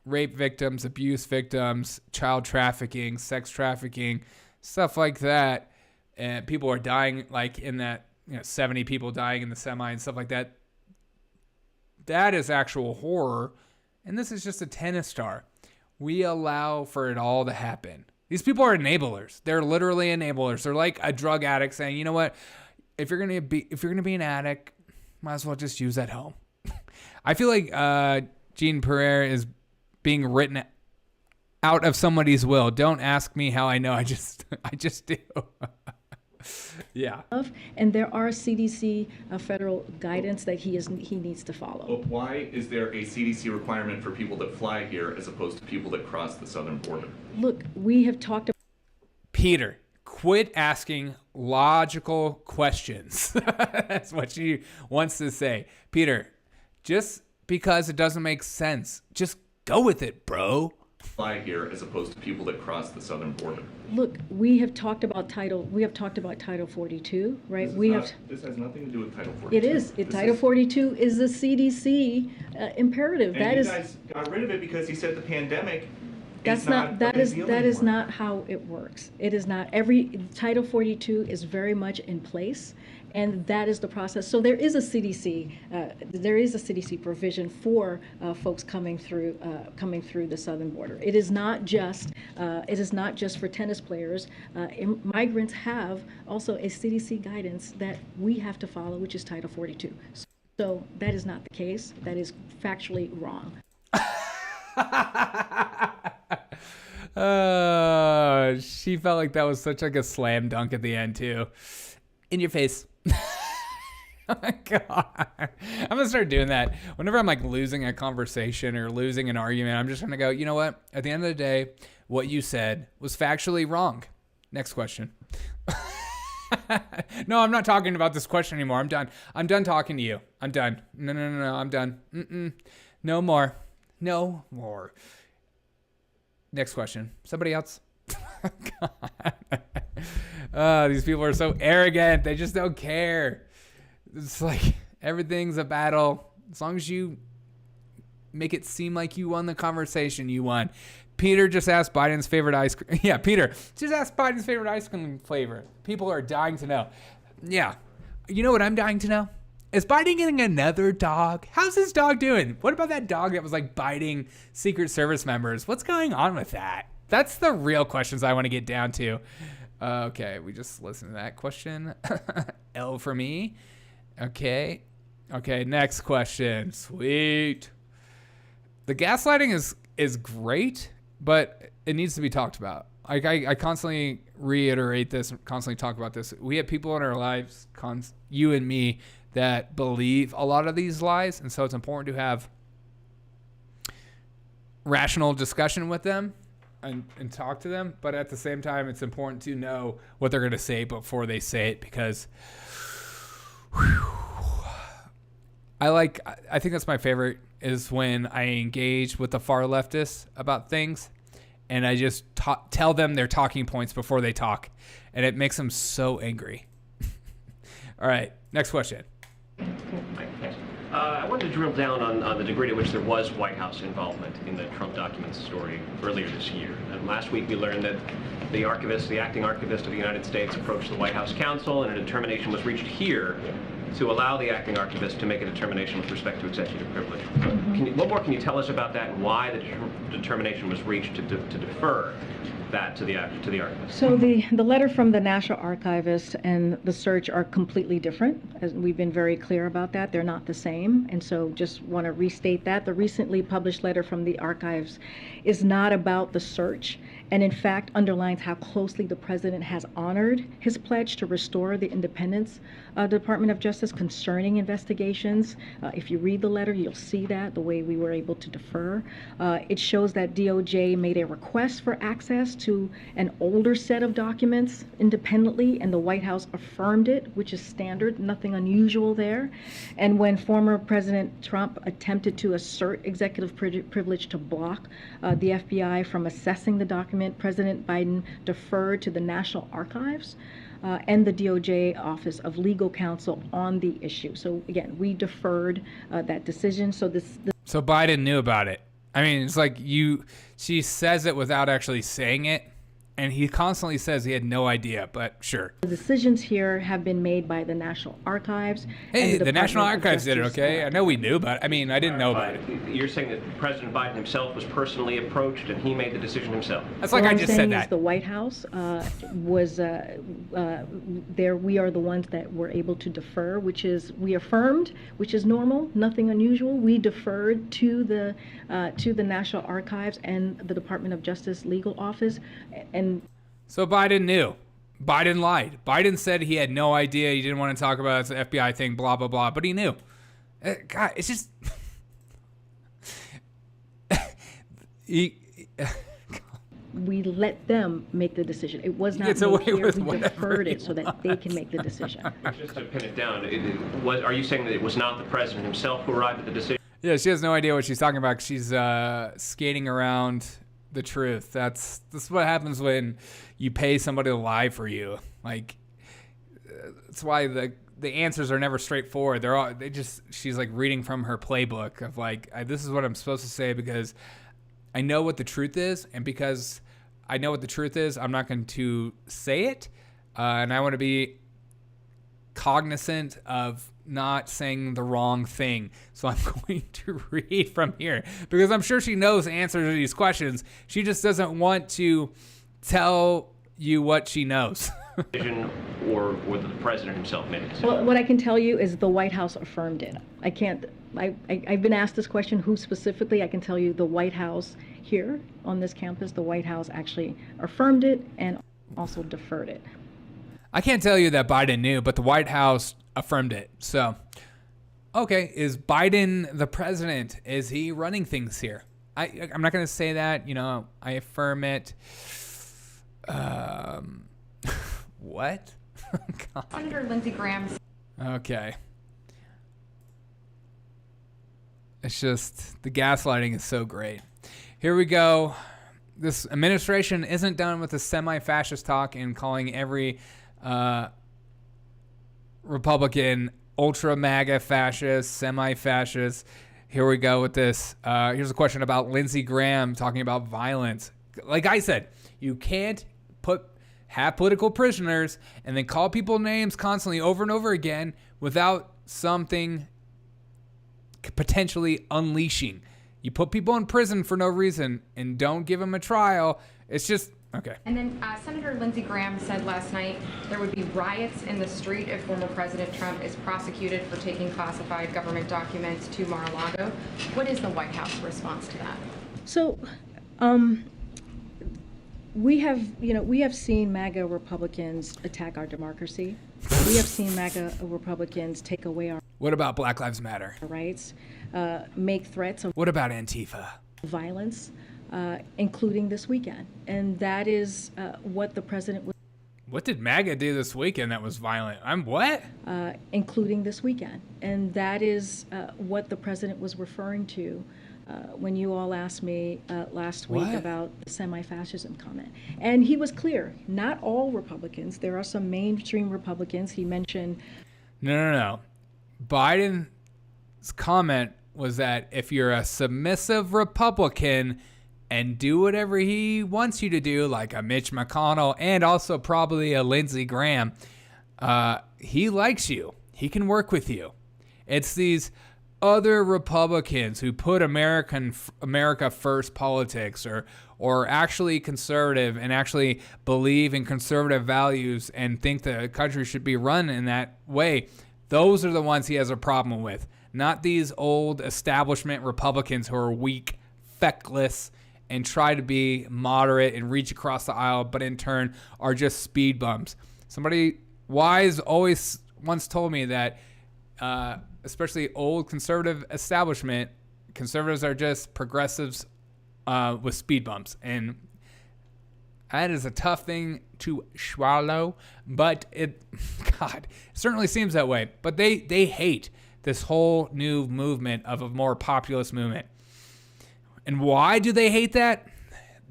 rape victims, abuse victims, child trafficking, sex trafficking, stuff like that. And people are dying, like in that, 70 people dying in the semi and stuff like that. That is actual horror. And this is just a tennis star. We allow for it all to happen. These people are enablers. They're literally enablers. They're like a drug addict saying, you know what? If you're gonna be an addict, might as well just use at home. I feel like Jean Pierre is being written out of somebody's will. Don't ask me how I know. I just do. Yeah. And there are CDC federal guidance that he needs to follow. But why is there a CDC requirement for people that fly here as opposed to people that cross the southern border? Look, we have talked about... Peter, quit asking logical questions. That's what she wants to say. Peter, just because it doesn't make sense, just go with it, bro. Fly here as opposed to people that cross the southern border. Look, we have talked about Title 42, right? This has nothing to do with Title 42. It is. Title 42 is the CDC imperative. And you guys got rid of it because you said the pandemic. That is not how it works. It is not. Title 42 is very much in place, and that is the process. So there is a CDC provision for folks coming through the southern border. It is not just for tennis players. Migrants have also a CDC guidance that we have to follow, which is Title 42. So that is not the case. That is factually wrong. She felt like that was such like a slam dunk at the end too. In your face. Oh my God. I'm gonna start doing that. Whenever I'm like losing a conversation or losing an argument, I'm just gonna go, you know what? At the end of the day, what you said was factually wrong. Next question. No, I'm not talking about this question anymore. I'm done. I'm done talking to you. I'm done. No, I'm done. No more. No more. Next question. Somebody else. God. These people are so arrogant. They just don't care. It's like everything's a battle. As long as you make it seem like you won the conversation, you won. Peter just asked Biden's favorite ice cream. Yeah, Peter just asked Biden's favorite ice cream flavor. People are dying to know. Yeah. You know what I'm dying to know? Is Biden getting another dog? How's his dog doing? What about that dog that was like biting Secret Service members? What's going on with that? That's the real questions I want to get down to. Okay, we just listened to that question. L for me. Okay, next question. Sweet. The gaslighting is great, but it needs to be talked about. I constantly reiterate this, constantly talk about this. We have people in our lives, you and me, that believe a lot of these lies, and so it's important to have rational discussion with them and talk to them, but at the same time, it's important to know what they're going to say before they say it, because I think that's my favorite, is when I engage with the far leftists about things and I just tell them their talking points before they talk, and it makes them so angry. All right, next question. I wanted to drill down on the degree to which there was White House involvement in the Trump documents story earlier this year. And last week we learned that the acting archivist of the United States approached the White House counsel, and a determination was reached here to allow the acting archivist to make a determination with respect to executive privilege. What more can you tell us about that, and why the determination was reached to defer that to the archivist? So the letter from the National Archivist and the search are completely different. As we've been very clear about that, they're not the same. And so just want to restate that. The recently published letter from the archives is not about the search, and in fact underlines how closely the president has honored his pledge to restore the independence of the Department of Justice concerning investigations. If you read the letter, you'll see that, the way we were able to defer. It shows that DOJ made a request for access to an older set of documents independently, and the White House affirmed it, which is standard, nothing unusual there. And when former President Trump attempted to assert executive privilege to block the FBI from assessing the document, President Biden deferred to the National Archives and the DOJ Office of Legal Counsel on the issue. So again, we deferred that decision. So So Biden knew about it. I mean, it's like she says it without actually saying it, and he constantly says he had no idea, but sure. The decisions here have been made by the National Archives. Hey, the National Archives did it, okay? I know we knew, but I mean, I didn't know about it. You're saying that President Biden himself was personally approached and he made the decision himself? That's like I just said that. The White House was there. We are the ones that were able to defer, which is we affirmed, which is normal, nothing unusual. We deferred to the National Archives and the Department of Justice Legal Office, and so Biden knew. Biden lied. Biden said he had no idea. He didn't want to talk about it. It's an FBI thing, blah, blah, blah. But he knew. God, it's just... We let them make the decision. It was not made here. We deferred it so that they can make the decision. Just to pin it down, are you saying that it was not the president himself who arrived at the decision? Yeah, she has no idea what she's talking about. She's skating around the truth. That's what happens when you pay somebody to lie for you. Like, that's why the answers are never straightforward. She's like reading from her playbook of like, this is what I'm supposed to say because I know what the truth is, and because I know what the truth is, I'm not going to say it, and I want to be cognizant of not saying the wrong thing. So I'm going to read from here because I'm sure she knows the answers to these questions. She just doesn't want to tell you what she knows. Or the president himself made it. Well, what I can tell you is the White House affirmed it. I can't I've been asked this question, who specifically? I can tell you the White House here on this campus, the White House actually affirmed it and also deferred it. I can't tell you that Biden knew, but the White House affirmed it. So, okay, is Biden the president? Is he running things here? I'm not going to say that. You know, I affirm it. What? God. Senator Lindsey Graham. Okay. It's just, the gaslighting is so great. Here we go. This administration isn't done with the semi-fascist talk and calling every Republican ultra MAGA fascist, semi-fascist. Here we go with this. Here's a question about Lindsey Graham talking about violence. Like I said, you can't have political prisoners and then call people names constantly over and over again without something potentially unleashing. You put people in prison for no reason and don't give them a trial. It's just, okay. And then Senator Lindsey Graham said last night there would be riots in the street if former President Trump is prosecuted for taking classified government documents to Mar-a-Lago. What is the White House response to that? So, we have seen MAGA Republicans attack our democracy. We have seen MAGA Republicans take away our What about Black Lives Matter? rights, make threats of What about Antifa? violence, including this weekend. And that is what the president was. What did MAGA do this weekend that was violent? Including this weekend. And that is what the president was referring to when you all asked me last week What? about the semi-fascism comment. And he was clear, not all Republicans. There are some mainstream Republicans. He mentioned. No. Biden's comment was that if you're a submissive Republican and do whatever he wants you to do, like a Mitch McConnell and also probably a Lindsey Graham, he likes you. He can work with you. It's these other Republicans who put America first politics or actually conservative and actually believe in conservative values and think the country should be run in that way. Those are the ones he has a problem with, not these old establishment Republicans who are weak, feckless, and try to be moderate and reach across the aisle, but in turn are just speed bumps. Somebody wise always once told me that especially old conservative establishment, conservatives are just progressives with speed bumps. And that is a tough thing to swallow, but it certainly seems that way. But they hate this whole new movement of a more populist movement. And why do they hate that?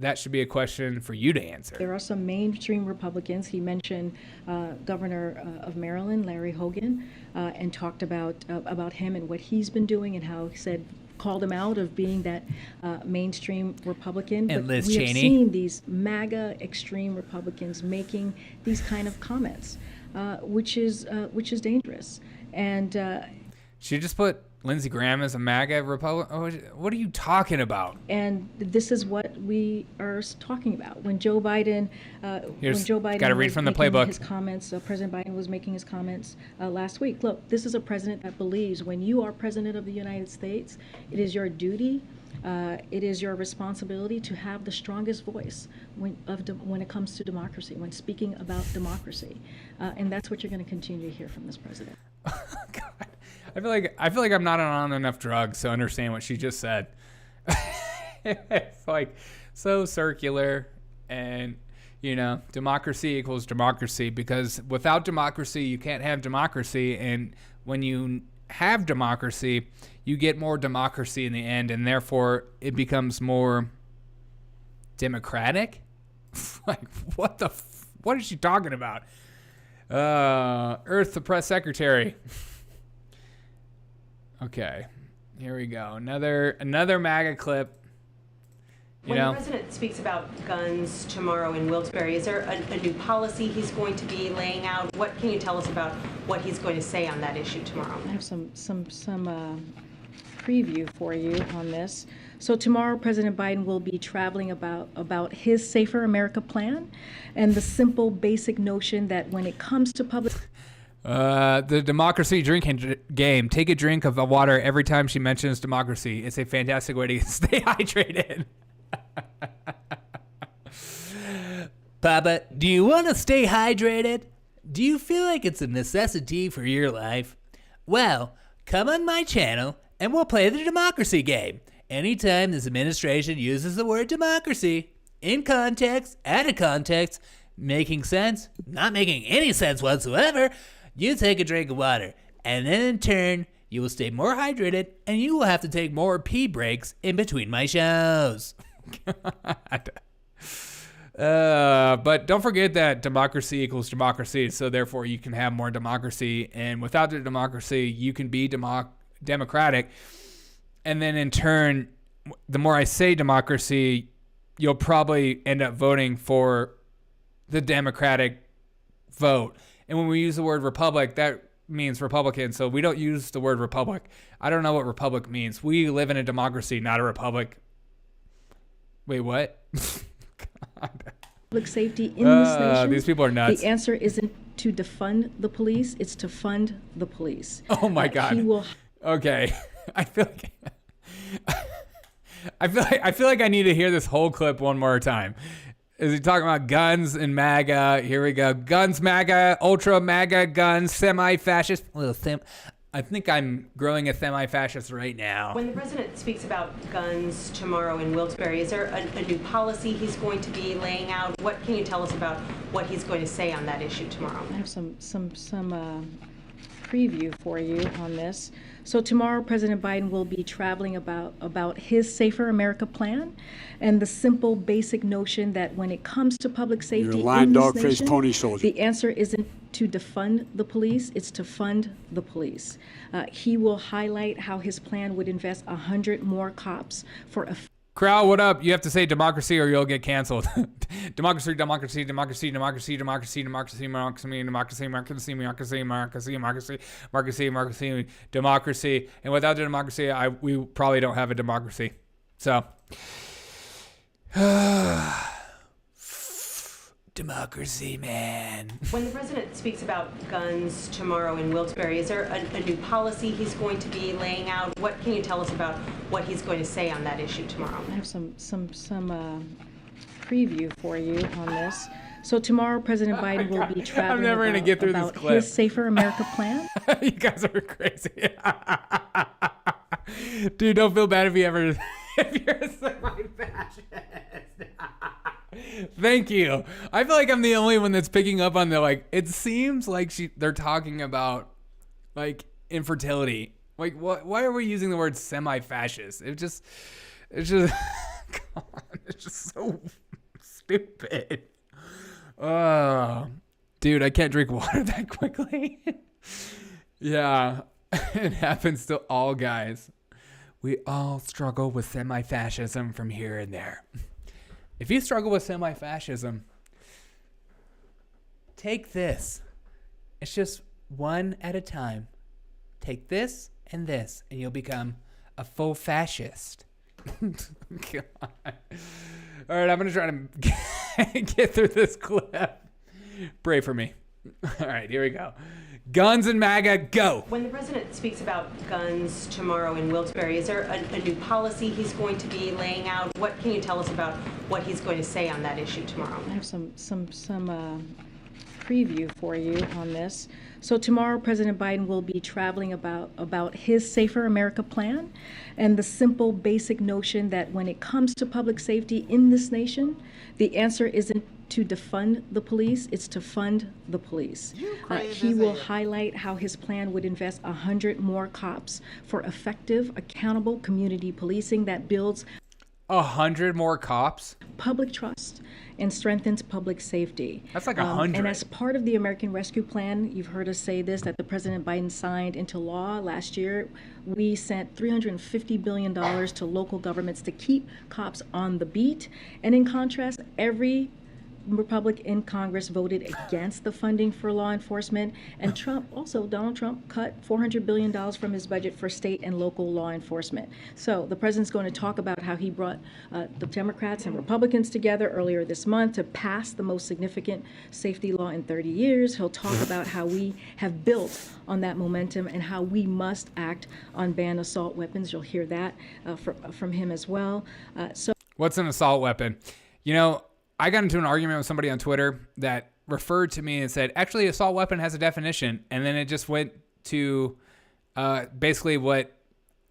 That should be a question for you to answer. There are some mainstream Republicans. He mentioned Governor of Maryland, Larry Hogan, and talked about him and what he's been doing and how he called him out of being that mainstream Republican. And but Liz we Cheney. have seen these MAGA extreme Republicans making these kind of comments, which is dangerous. And she just put Lindsey Graham as a MAGA Republican? What are you talking about? And this is what we are talking about. When Joe Biden, gotta read from the making playbook. His comments, President Biden was making his comments last week. Look, this is a president that believes when you are president of the United States, it is your duty, it is your responsibility to have the strongest voice when it comes to democracy, when speaking about democracy, and that's what you're going to continue to hear from this president. God. I feel like I'm not on enough drugs to understand what she just said. It's like so circular, and democracy equals democracy, because without democracy you can't have democracy, and when you have democracy you get more democracy in the end, and therefore it becomes more democratic. Like what is she talking about? Earth the press secretary. Okay, here we go. Another MAGA clip. When the president speaks about guns tomorrow in Wilkes-Barre, is there a new policy he's going to be laying out? What can you tell us about what he's going to say on that issue tomorrow? I have some preview for you on this. So tomorrow, President Biden will be traveling about his Safer America plan and the simple, basic notion that when it comes to public. The democracy drinking game. Take a drink of water every time she mentions democracy. It's a fantastic way to stay hydrated. Papa, do you want to stay hydrated? Do you feel like it's a necessity for your life? Well, come on my channel and we'll play the democracy game. Anytime this administration uses the word democracy, in context, out of context, making sense, not making any sense whatsoever, you take a drink of water. And then in turn, you will stay more hydrated and you will have to take more pee breaks in between my shows. But don't forget that democracy equals democracy, so therefore you can have more democracy, and without the democracy, you can be democratic, and then in turn, the more I say democracy, you'll probably end up voting for the Democratic vote. And when we use the word republic, that means Republican, so we don't use the word republic. I don't know what republic means. We live in a democracy, not a republic. Wait, what? Public safety in this nation. These people are nuts. The answer isn't to defund the police; it's to fund the police. Oh my God. He will. Okay, I feel like I need to hear this whole clip one more time. Is he talking about guns and MAGA? Here we go. Guns, MAGA, ultra MAGA, guns, semi-fascist. I think I'm growing a semi-fascist right now. When the president speaks about guns tomorrow in Wilkes-Barre, is there a new policy he's going to be laying out? What can you tell us about what he's going to say on that issue tomorrow? I have some preview for you on this. So tomorrow, President Biden will be traveling about his Safer America plan and the simple, basic notion that when it comes to public safety in this nation, pony soldier. The answer isn't to defund the police, it's to fund the police. He will highlight how his plan would invest 100 more cops for a Crowd, what up? You have to say democracy or you'll get canceled. Democracy, democracy, democracy, democracy, democracy, democracy, democracy, democracy, democracy, democracy, democracy, democracy, democracy, democracy. And without the democracy, we probably don't have a democracy. So, democracy, man. When the president speaks about guns tomorrow in Wilkes-Barre, is there a new policy he's going to be laying out? What can you tell us about what he's going to say on that issue tomorrow? I have some preview for you on this. So tomorrow, President Biden will be traveling I'm never gonna get through this clip. His Safer America plan. You guys are crazy. Dude, don't feel bad if you're a semi-fascist. Thank you. I feel like I'm the only one that's picking up on the it seems like they're talking about infertility. Like why are we using the word semi-fascist? It's just God, it's just so stupid. Dude, I can't drink water that quickly. Yeah, it happens to all guys. We all struggle with semi-fascism from here and there. If you struggle with semi-fascism, take this. It's just one at a time. Take this, and you'll become a full fascist. God. All right, I'm going to try to get through this clip. Pray for me. All right, here we go. Guns and MAGA, go. When the president speaks about guns tomorrow in Wilkes-Barre, is there a new policy he's going to be laying out? What can you tell us about what he's going to say on that issue tomorrow? I have some preview for you on this. So tomorrow, President Biden will be traveling about his Safer America plan and the simple, basic notion that when it comes to public safety in this nation, the answer isn't to defund the police, it's to fund the police. He will highlight how his plan would invest 100 more cops for effective, accountable community policing that builds 100 more cops, public trust, and strengthens public safety. That's like 100. And as part of the American Rescue Plan, you've heard us say this, that the President Biden signed into law last year. We sent $350 billion to local governments to keep cops on the beat. And in contrast, every Republic in Congress voted against the funding for law enforcement, and Donald Trump cut $400 billion from his budget for state and local law enforcement. So the president's going to talk about how he brought the Democrats and Republicans together earlier this month to pass the most significant safety law in 30 years. He'll talk about how we have built on that momentum and how we must act on ban assault weapons. You'll hear that from him as well. What's an assault weapon? You know, I got into an argument with somebody on Twitter that referred to me and said, actually, assault weapon has a definition. And then it just went to basically what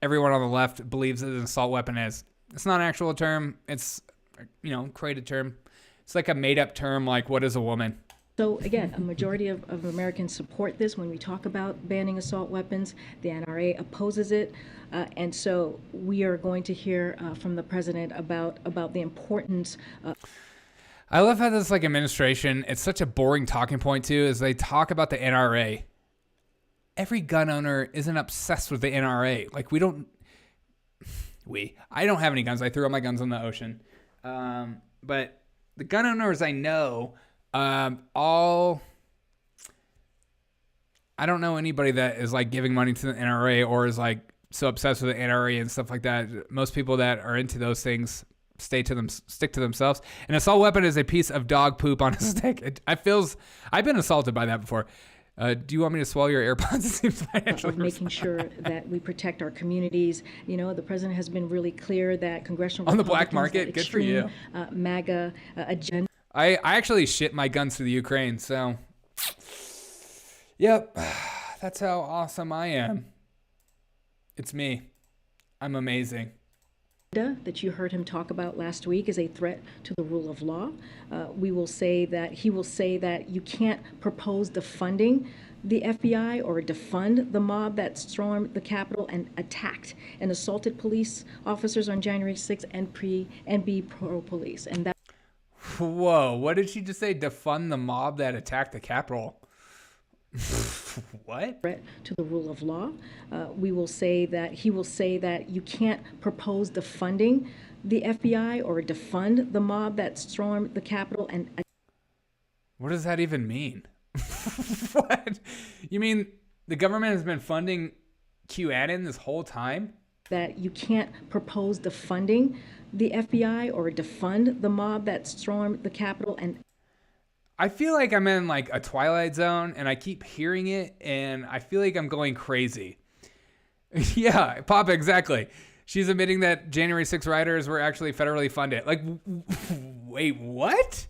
everyone on the left believes that an assault weapon is. It's not an actual term. It's, created term. It's like a made-up term, like, what is a woman? So again, a majority of Americans support this. When we talk about banning assault weapons, the NRA opposes it. And so we are going to hear from the president about the importance of... I love how this administration, it's such a boring talking point too, is they talk about the NRA. Every gun owner isn't obsessed with the NRA. Like I don't have any guns. I threw all my guns in the ocean. But the gun owners I know, I don't know anybody that is like giving money to the NRA or is like so obsessed with the NRA and stuff like that. Most people that are into those things stick to themselves. An assault weapon is a piece of dog poop on a stick. I've been assaulted by that before. Do you want me to swallow your AirPods? It seems financially making sure that we protect our communities. The president has been really clear that congressional on the black market. Good for you. MAGA agenda. I actually shipped my guns to the Ukraine, so yep, that's how awesome I am. It's me. I'm amazing. That you heard him talk about last week is a threat to the rule of law. He will say that you can't propose defunding the FBI or defund the mob that stormed the Capitol and attacked and assaulted police officers on January 6th and be pro-police. And that. Whoa, what did she just say? Defund the mob that attacked the Capitol? What? Threat to the rule of law. He will say that you can't propose defunding the FBI or defund the mob that stormed the Capitol and. What does that even mean? What? You mean the government has been funding QAnon this whole time? That you can't propose defunding the FBI or defund the mob that stormed the Capitol and. I feel like I'm in like a Twilight Zone and I keep hearing it and I feel like I'm going crazy. Yeah, Papa, exactly. She's admitting that January 6 rioters were actually federally funded. Like, wait, what?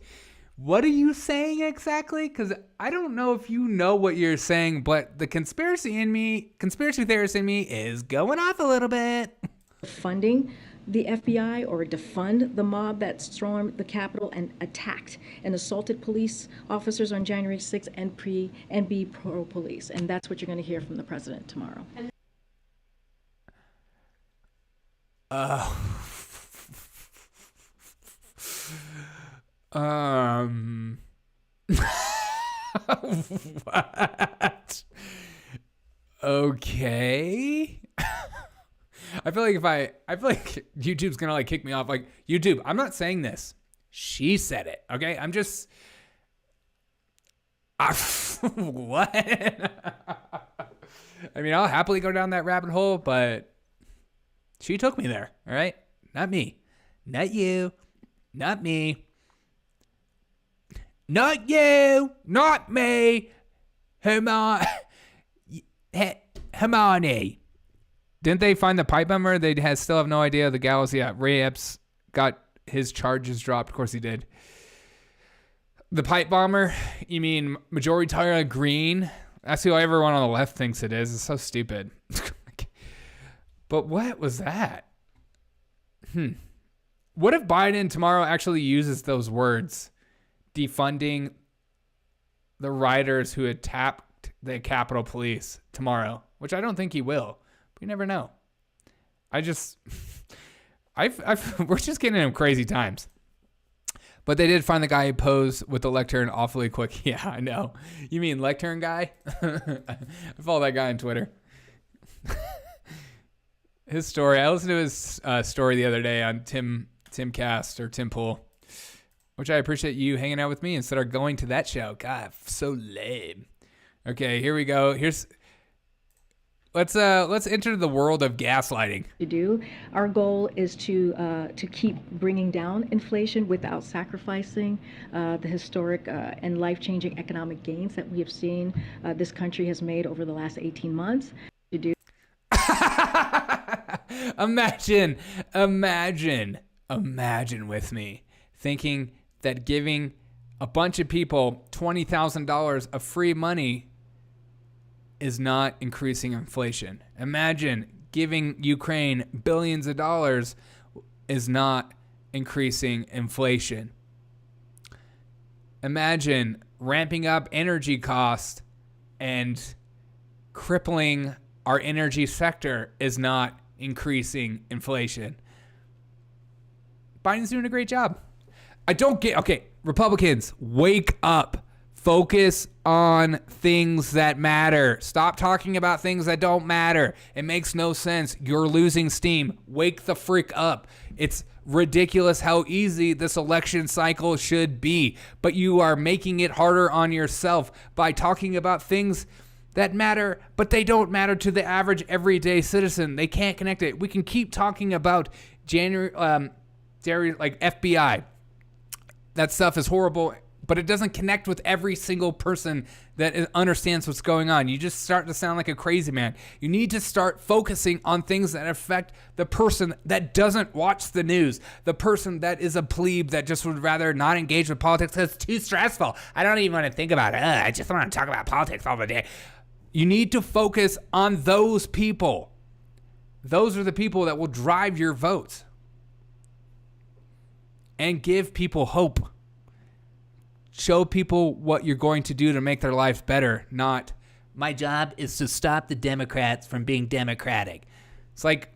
What are you saying exactly? Because I don't know if you know what you're saying, but the conspiracy theorist in me is going off a little bit. Funding the FBI or defund the mob that stormed the Capitol and attacked and assaulted police officers on January 6th and be pro-police. And that's what you're going to hear from the president tomorrow. What? Okay. I feel like YouTube's gonna like kick me off. Like, YouTube, I'm not saying this. She said it. Okay, I'm just. What? I mean, I'll happily go down that rabbit hole, but she took me there. All right, not me, not you, not me, not you, not me. Hermione. Didn't they find the pipe bomber? They still have no idea. The gallows. Yeah, Ray Epps got his charges dropped. Of course he did. The pipe bomber? You mean Majority Tyler Green? That's who everyone on the left thinks it is. It's so stupid. But what was that? What if Biden tomorrow actually uses those words? Defunding the rioters who attacked the Capitol Police tomorrow, which I don't think he will. You never know. We're just getting in crazy times. But they did find the guy who posed with the lectern awfully quick. Yeah, I know. You mean lectern guy? I follow that guy on Twitter. His story. I listened to his story the other day on Tim Cast or Tim Pool. which I appreciate you hanging out with me instead of going to that show. God, so lame. Okay, here we go. Let's enter the world of gaslighting. To do. Our goal is to keep bringing down inflation without sacrificing the historic and life-changing economic gains that we have seen this country has made over the last 18 months. To do. Imagine with me thinking that giving a bunch of people $20,000 of free money is not increasing inflation. Imagine giving Ukraine billions of dollars is not increasing inflation. Imagine ramping up energy costs and crippling our energy sector is not increasing inflation. Biden's doing a great job. Okay, Republicans, wake up. Focus on things that matter. Stop talking about things that don't matter. It makes no sense. You're losing steam. Wake the frick up. It's ridiculous how easy this election cycle should be, but you are making it harder on yourself by talking about things that matter, but they don't matter to the average everyday citizen. They can't connect it. We can keep talking about FBI. That stuff is horrible, but it doesn't connect with every single person that understands what's going on. You just start to sound like a crazy man. You need to start focusing on things that affect the person that doesn't watch the news, the person that is a plebe that just would rather not engage with politics because it's too stressful. I don't even want to think about it. I just want to talk about politics all the day. You need to focus on those people. Those are the people that will drive your votes and give people hope. Show people what you're going to do to make their lives better, not my job is to stop the Democrats from being democratic. It's like,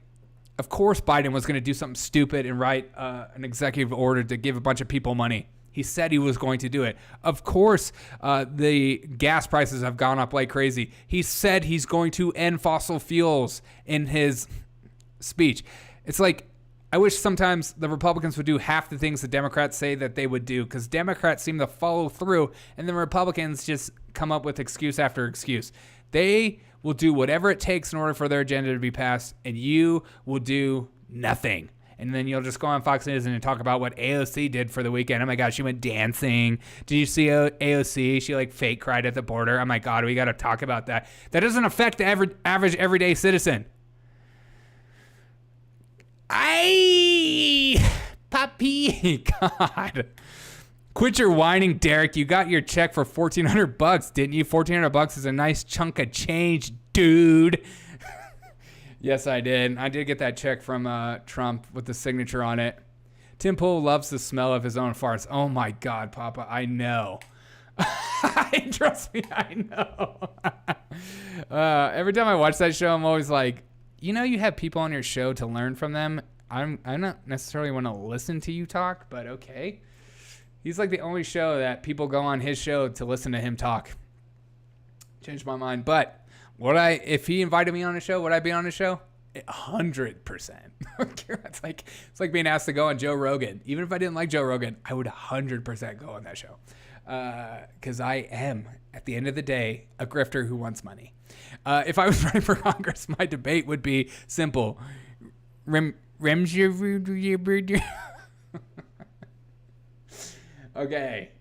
of course Biden was going to do something stupid and write an executive order to give a bunch of people money. He said he was going to do it. Of course, the gas prices have gone up like crazy. He said he's going to end fossil fuels in his speech. It's like, I wish sometimes the Republicans would do half the things the Democrats say that they would do, because Democrats seem to follow through, and the Republicans just come up with excuse after excuse. They will do whatever it takes in order for their agenda to be passed, and you will do nothing. And then you'll just go on Fox News and talk about what AOC did for the weekend. Oh my God, she went dancing. Did you see AOC? She fake cried at the border. Oh my God, we got to talk about that. That doesn't affect the average everyday citizen. Puppy, God. Quit your whining, Derek. You got your check for $1,400, didn't you? $1,400 is a nice chunk of change, dude. Yes, I did. I did get that check from Trump with the signature on it. Tim Pool loves the smell of his own farts. Oh my God, Papa, I know. Trust me, I know. Every time I watch that show, I'm always like, you have people on your show to learn from them. I don't necessarily want to listen to you talk, but okay. He's like the only show that people go on his show to listen to him talk. Changed my mind, but if he invited me on a show, would I be on a show? 100%. It's like being asked to go on Joe Rogan. Even if I didn't like Joe Rogan, I would 100% go on that show. Because I am, at the end of the day, a grifter who wants money. If I was running for Congress, my debate would be simple. Okay,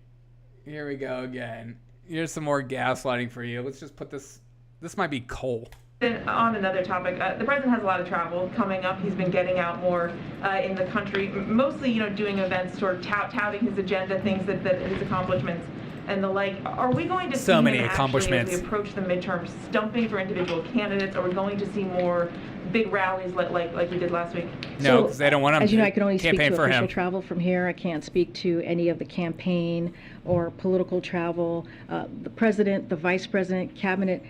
here we go again. Here's some more gaslighting for you. Let's just put this. This might be coal. On another topic, the president has a lot of travel coming up. He's been getting out more in the country, mostly, doing events, sort of touting his agenda, things that his accomplishments and the like. Are we going to see him actually, as we approach the midterms, stumping for individual candidates? Are we going to see more big rallies like we did last week? No, because they don't want him. As you know, I can only speak to official him. travel from here. I can't speak to any of the campaign or political travel. The president, the vice president, cabinet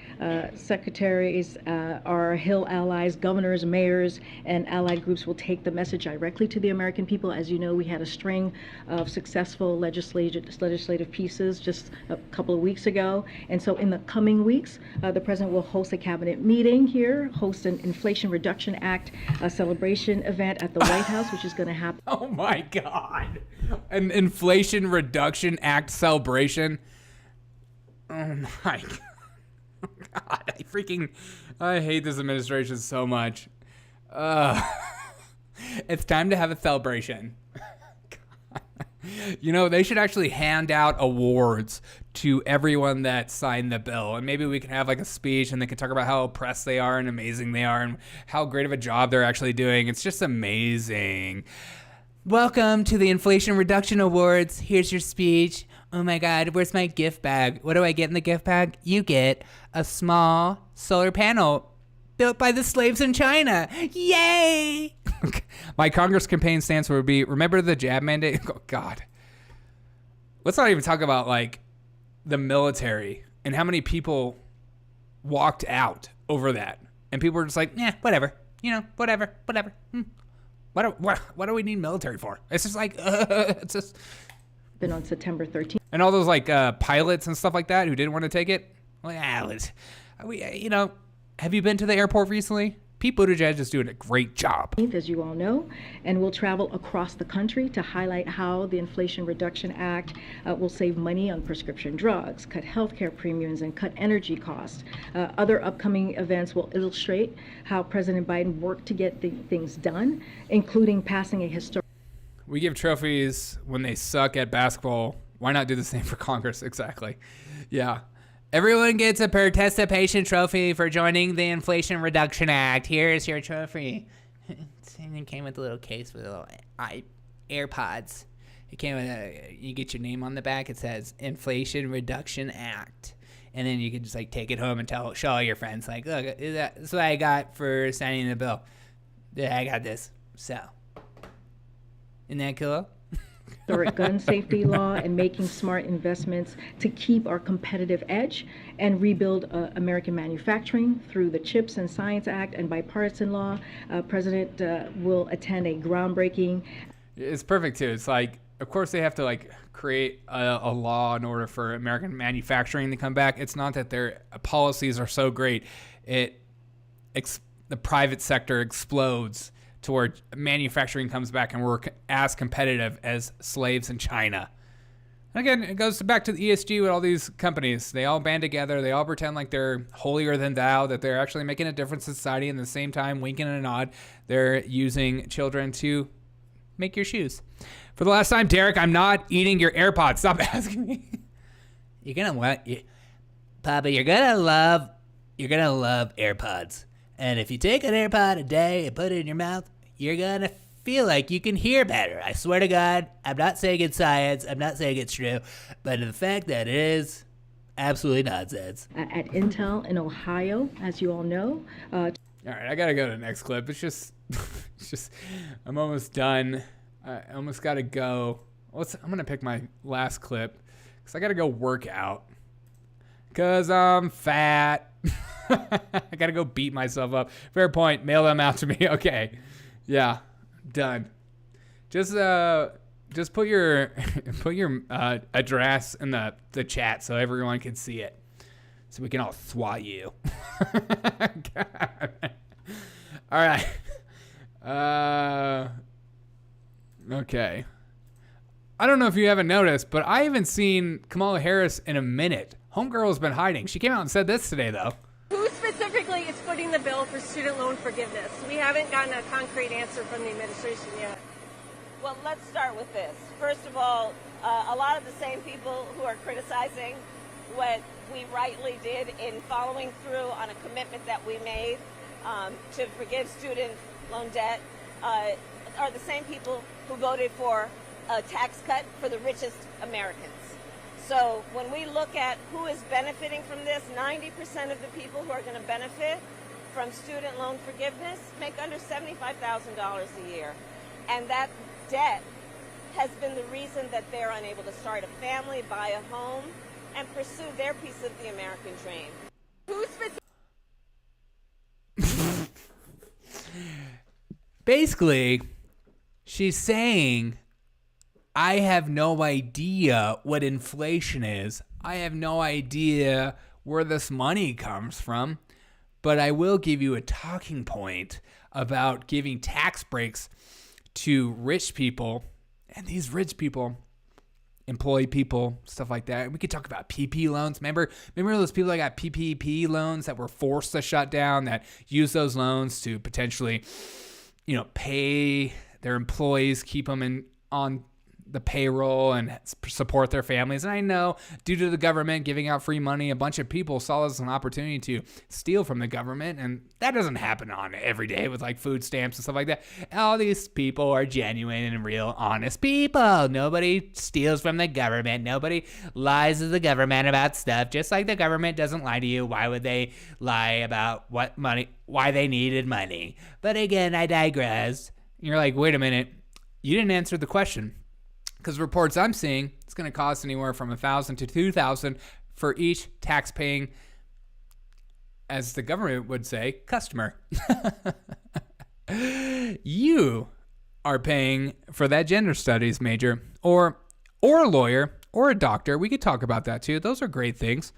secretaries, our Hill allies, governors, mayors, and allied groups will take the message directly to the American people. As you know, we had a string of successful legislative pieces just a couple of weeks ago. And so in the coming weeks, the president will host a cabinet meeting here, host an inflation Reduction Act celebration event at the White House, which is going to happen. Oh my God. An Inflation Reduction Act celebration. Oh my God. I hate this administration so much. It's time to have a celebration. You know, they should actually hand out awards to everyone that signed the bill. And maybe we can have like a speech and they can talk about how oppressed they are and amazing they are and how great of a job they're actually doing. It's just amazing. Welcome to the Inflation Reduction Awards. Here's your speech. Oh my God, where's my gift bag? What do I get in the gift bag? You get a small solar panel built by the slaves in China. Yay! My Congress campaign stance would be, remember the jab mandate? Oh God. Let's not even talk about like the military and how many people walked out over that. And people were just like, whatever. You know, whatever. What do we need military for? It's just like, it's just. Been on September 13th. And all those like pilots and stuff like that who didn't want to take it. Well, have you been to the airport recently? Pete Buttigieg is doing a great job. As you all know, and we'll travel across the country to highlight how the Inflation Reduction Act will save money on prescription drugs, cut healthcare premiums, and cut energy costs. Other upcoming events will illustrate how President Biden worked to get things done, including passing a historic. We give trophies when they suck at basketball. Why not do the same for Congress? Exactly. Yeah. Everyone gets a participation trophy for joining the Inflation Reduction Act. Here's your trophy. It came with a little case with little AirPods. It came with you get your name on the back. It says Inflation Reduction Act. And then you can just like take it home and show all your friends. Like, look, that's what I got for signing the bill. Yeah, I got this. So, isn't that cool? Historic gun safety law and making smart investments to keep our competitive edge and rebuild American manufacturing through the CHIPS and Science Act and bipartisan law. President will attend a groundbreaking. It's perfect too. It's like, of course they have to like create a law in order for American manufacturing to come back. It's not that their policies are so great. The private sector explodes to where manufacturing comes back and we're as competitive as slaves in China. And again, it goes back to the ESG with all these companies. They all band together. They all pretend like they're holier than thou, that they're actually making a difference in society. And at the same time, winking and a nod, they're using children to make your shoes. For the last time, Derek, I'm not eating your AirPods. Stop asking me. You're gonna what? Papa, you're gonna love AirPods. And if you take an AirPod a day and put it in your mouth, you're gonna feel like you can hear better. I swear to God, I'm not saying it's science, I'm not saying it's true, but the fact that it is absolutely nonsense. At Intel in Ohio, as you all know. All right, I gotta go to the next clip. It's just, I'm almost done. I almost gotta go. I'm gonna pick my last clip because I gotta go work out because I'm fat. I gotta go beat myself up. Fair point. Mail them out to me. Okay. Yeah. Done. Just put your address in the chat so everyone can see it, so we can all swat you. All right. Okay. I don't know if you haven't noticed, but I haven't seen Kamala Harris in a minute. Homegirl's been hiding. She came out and said this today, though. Who specifically is footing the bill for student loan forgiveness? We haven't gotten a concrete answer from the administration yet. Well, let's start with this. First of all, a lot of the same people who are criticizing what we rightly did in following through on a commitment that we made to forgive student loan debt are the same people who voted for a tax cut for the richest Americans. So when we look at who is benefiting from this, 90% of the people who are going to benefit from student loan forgiveness make under $75,000 a year. And that debt has been the reason that they're unable to start a family, buy a home, and pursue their piece of the American dream. Who Basically, she's saying, I have no idea what inflation is. I have no idea where this money comes from. but I will give you a talking point about giving tax breaks to rich people. And these rich people employ people, stuff like that. We could talk about PP loans. Remember those people that got PPP loans that were forced to shut down, that used those loans to potentially, pay their employees, keep them on the payroll and support their families. And I know due to the government giving out free money, a bunch of people saw this as an opportunity to steal from the government. And that doesn't happen on every day with like food stamps and stuff like that. All these people are genuine and real, honest people. Nobody steals from the government. Nobody lies to the government about stuff. Just like the government doesn't lie to you. Why would they lie about why they needed money? But again, I digress. You're like, wait a minute. You didn't answer the question. Because reports I'm seeing, it's going to cost anywhere from $1,000 to $2,000 for each tax-paying, as the government would say, customer. You are paying for that gender studies major, or a lawyer, or a doctor. We could talk about that too. Those are great things.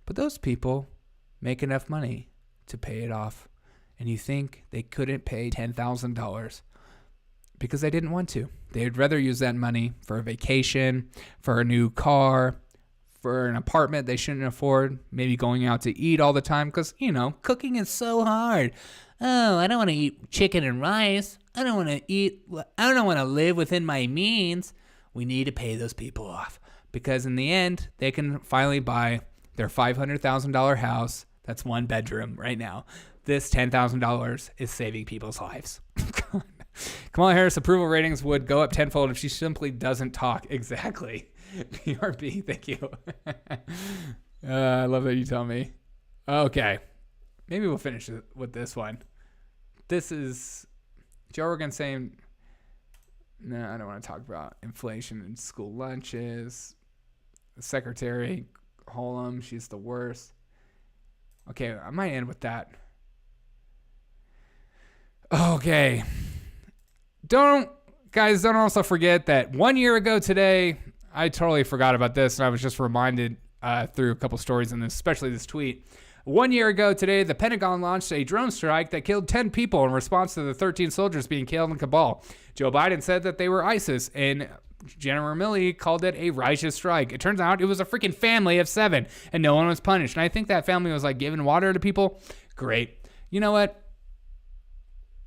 But those people make enough money to pay it off. And you think they couldn't pay $10,000 because they didn't want to. They'd rather use that money for a vacation, for a new car, for an apartment they shouldn't afford, maybe going out to eat all the time because, cooking is so hard. Oh, I don't want to eat chicken and rice. I don't want to live within my means. We need to pay those people off because in the end, they can finally buy their $500,000 house. That's one bedroom right now. This $10,000 is saving people's lives. Kamala Harris' approval ratings would go up tenfold if she simply doesn't talk. Exactly. BRB, thank you. I love that you tell me. Okay. Maybe we'll finish with this one. This is Joe Rogan saying, no, I don't want to talk about inflation in school lunches. Secretary Holm, she's the worst. Okay, I might end with that. Okay. Don't also forget that 1 year ago today, I totally forgot about this, and I was just reminded through a couple stories in this, especially this tweet. 1 year ago today, the Pentagon launched a drone strike that killed 10 people in response to the 13 soldiers being killed in Kabul. Joe Biden said that they were ISIS, and General Milley called it a righteous strike. It turns out it was a freaking family of 7, and no one was punished. And I think that family was like giving water to people. Great. You know what?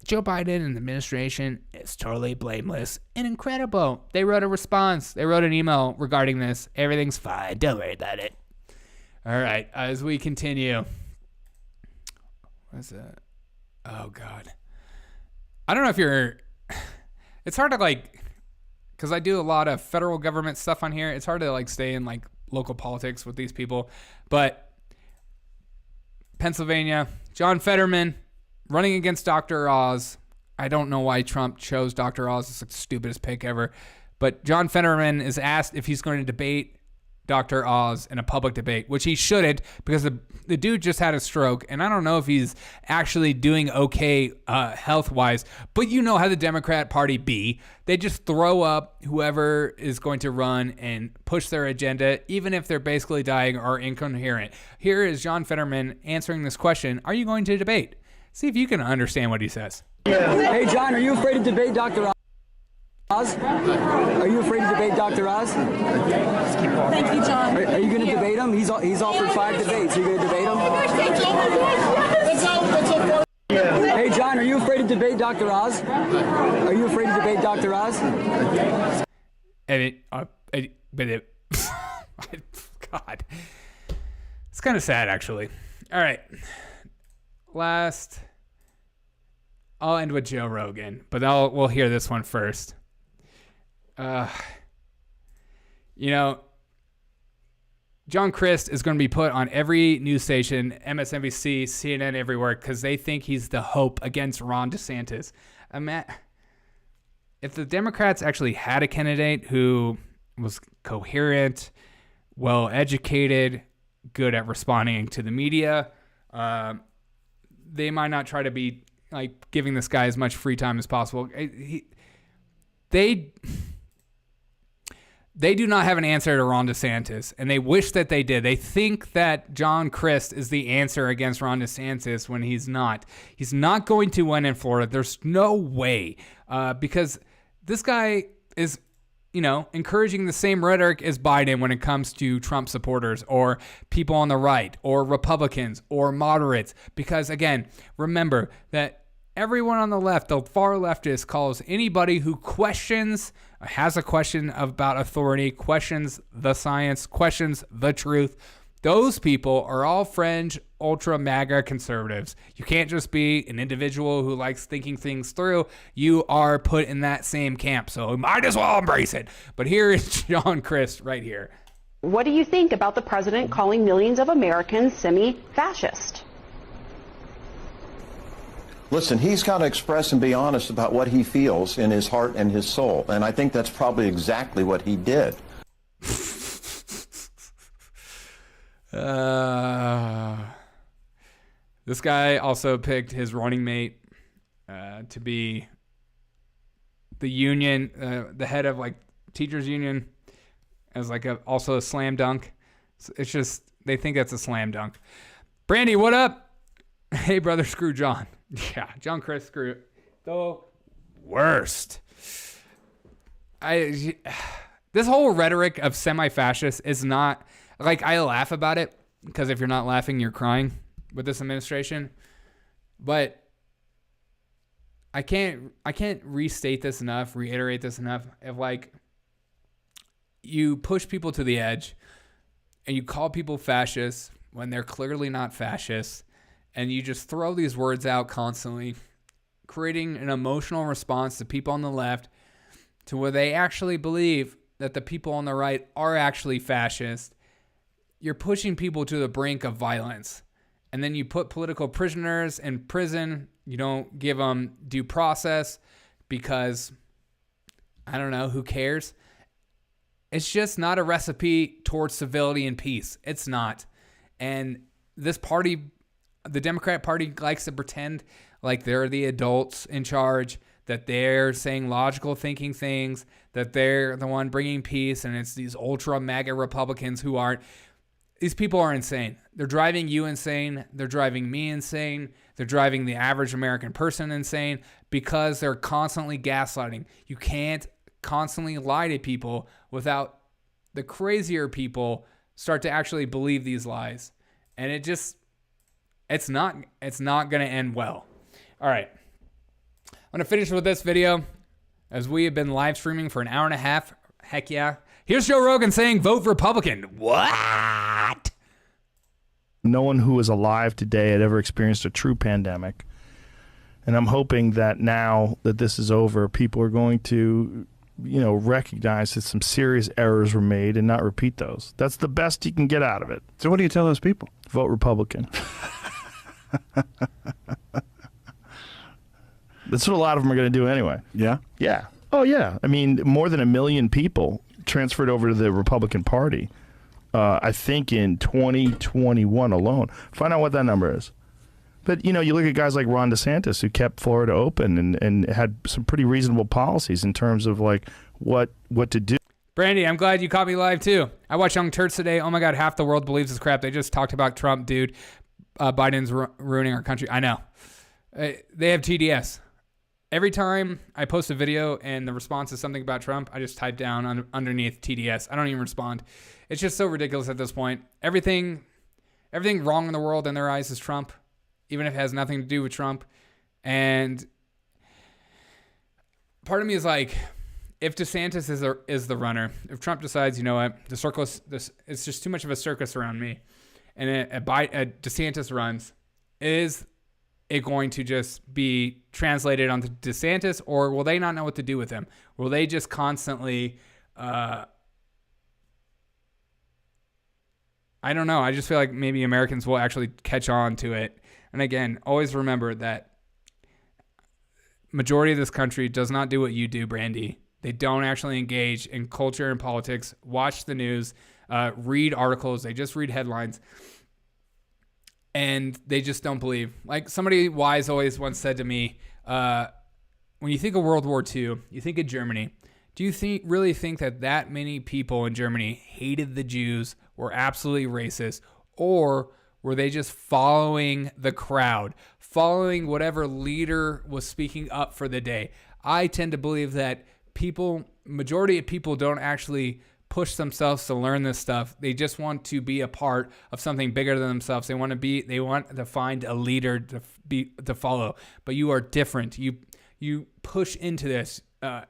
Joe Biden and the administration is totally blameless and incredible. They wrote a response. They wrote an email regarding this. Everything's fine. Don't worry about it. All right. As we continue. What's that? Oh, God. I don't know if you're... It's hard to because I do a lot of federal government stuff on here. It's hard to stay in local politics with these people. But Pennsylvania, John Fetterman running against Dr. Oz. I don't know why Trump chose Dr. Oz. It's the stupidest pick ever. But John Fetterman is asked if he's going to debate Dr. Oz in a public debate, which he shouldn't because the dude just had a stroke. And I don't know if he's actually doing okay health-wise. But you know how the Democrat Party be. They just throw up whoever is going to run and push their agenda, even if they're basically dying or incoherent. Here is John Fetterman answering this question. Are you going to debate? See if you can understand what he says. Hey, John, are you afraid to debate Dr. Oz? Are you afraid to debate Dr. Oz? Thank you, John. Are you going to debate him? He's offered 5 debates. Are you going to debate him? Hey, John, are you afraid to debate Dr. Oz? Are you afraid to debate Dr. Oz? God. It's kind of sad, actually. All right. I'll end with Joe Rogan, but we'll hear this one first. John Crist is going to be put on every news station, MSNBC, CNN, everywhere, because they think he's the hope against Ron DeSantis. If the Democrats actually had a candidate who was coherent, well-educated, good at responding to the media, they might not try to be giving this guy as much free time as possible. they do not have an answer to Ron DeSantis, and they wish that they did. They think that John Crist is the answer against Ron DeSantis when he's not. He's not going to win in Florida. There's no way, because this guy is, encouraging the same rhetoric as Biden when it comes to Trump supporters or people on the right or Republicans or moderates. Because, again, remember that everyone on the left, the far leftist, calls anybody who questions, has a question about authority, questions the science, questions the truth. Those people are all fringe, ultra MAGA conservatives. You can't just be an individual who likes thinking things through. You are put in that same camp, so we might as well embrace it. But here is John Crist right here. What do you think about the president calling millions of Americans semi-fascist? Listen, he's got to express and be honest about what he feels in his heart and his soul. And I think that's probably exactly what he did. This guy also picked his running mate to be the union, the head of like teachers union, as like also a slam dunk. It's just, they think that's a slam dunk. Brandy, what up? Hey, brother, screw John. Yeah, John Crist, screw the worst. This whole rhetoric of semi-fascist is not, like, I laugh about it because if you're not laughing, you're crying with this administration. But I can't reiterate this enough. If like you push people to the edge and you call people fascists when they're clearly not fascists, and you just throw these words out constantly, creating an emotional response to people on the left to where they actually believe that the people on the right are actually fascist, you're pushing people to the brink of violence. And then you put political prisoners in prison. You don't give them due process because, I don't know, who cares? It's just not a recipe towards civility and peace. It's not. And this party, the Democrat Party, likes to pretend like they're the adults in charge, that they're saying logical thinking things, that they're the one bringing peace, and it's these ultra MAGA Republicans who aren't. These people are insane. They're driving you insane. They're driving me insane. They're driving the average American person insane because they're constantly gaslighting. You can't constantly lie to people without the crazier people start to actually believe these lies. And it's not going to end well. All right. I'm going to finish with this video as we have been live streaming for an hour and a half. Heck yeah. Here's Joe Rogan saying vote Republican. What? No one who is alive today had ever experienced a true pandemic. And I'm hoping that now that this is over, people are going to, recognize that some serious errors were made and not repeat those. That's the best you can get out of it. So what do you tell those people? Vote Republican. That's what a lot of them are going to do anyway. Yeah? Yeah. Oh, yeah. I mean, more than 1 million people transferred over to the Republican Party, I think in 2021 alone. Find out what that number is. But, you look at guys like Ron DeSantis, who kept Florida open and had some pretty reasonable policies in terms of, like, what to do. Brandy, I'm glad you caught me live, too. I watched Young Turks today. Oh, my God, half the world believes this crap. They just talked about Trump, dude. Biden's ruining our country. I know. They have TDS. Every time I post a video and the response is something about Trump, I just type down underneath TDS. I don't even respond. It's just so ridiculous at this point. Everything wrong in the world in their eyes is Trump, even if it has nothing to do with Trump. And part of me is like, if DeSantis is the runner, if Trump decides, you know what, it's just too much of a circus around me, and a DeSantis runs, is it going to just be translated onto DeSantis, or will they not know what to do with him? Will they just constantly, I don't know. I just feel like maybe Americans will actually catch on to it. And again, always remember that majority of this country does not do what you do, Brandy. They don't actually engage in culture and politics, watch the news, read articles. They just read headlines. And they just don't believe. Like somebody wise always once said to me, when you think of World War II, you think of Germany. Do you really think that many people in Germany hated the Jews, were absolutely racist, or were they just following the crowd, following whatever leader was speaking up for the day? I tend to believe that majority of people don't actually push themselves to learn this stuff. They just want to be a part of something bigger than themselves. They want to find a leader to follow. But you are different. You push into this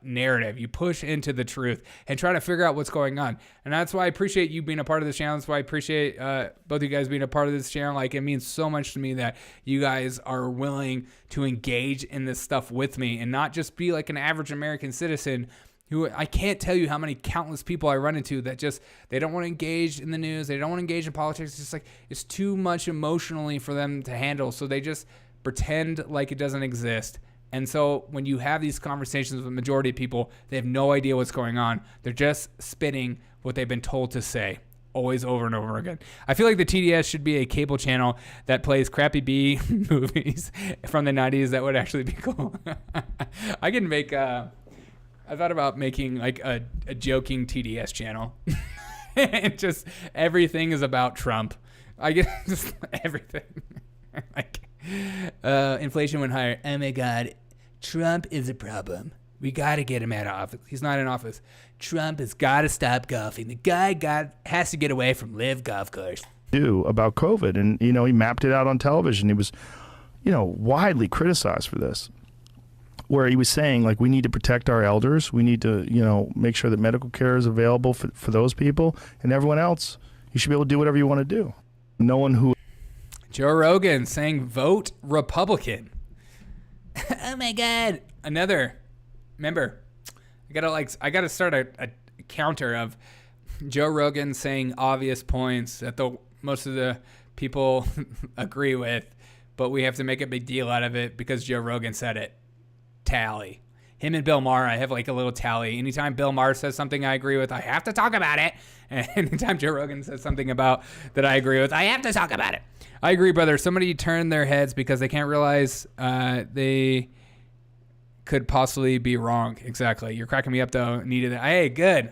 narrative. You push into the truth and try to figure out what's going on. And that's why I appreciate you being a part of this channel. That's why I appreciate both of you guys being a part of this channel. Like, it means so much to me that you guys are willing to engage in this stuff with me and not just be like an average American citizen who I can't tell you how many countless people I run into that just, they don't want to engage in the news. They don't want to engage in politics. It's just like, it's too much emotionally for them to handle. So they just pretend like it doesn't exist. And so when you have these conversations with the majority of people, they have no idea what's going on. They're just spitting what they've been told to say, always over and over again. I feel like the TDS should be a cable channel that plays crappy B movies from the 90s. That would actually be cool. I can make, I thought about making like a joking TDS channel. And just everything is about Trump. I get just everything. Like, inflation went higher. Oh my God, Trump is a problem. We got to get him out of office. He's not in office. Trump has got to stop golfing. The guy has to get away from Live Golf Course. About COVID, and he mapped it out on television. He was, widely criticized for this, where he was saying like, we need to protect our elders. We need to make sure that medical care is available for those people, and everyone else, you should be able to do whatever you want to do. No one who. Joe Rogan saying vote Republican. Oh my God. Remember, I gotta start a counter of Joe Rogan saying obvious points that most of the people agree with, but we have to make a big deal out of it because Joe Rogan said it. Tally. Him and Bill Maher, I have like a little tally. Anytime Bill Maher says something I agree with, I have to talk about it. And anytime Joe Rogan says something about that I agree with, I have to talk about it. I agree, brother. Somebody turned their heads because they can't realize they could possibly be wrong. Exactly. You're cracking me up, though. Needed it. Hey, good.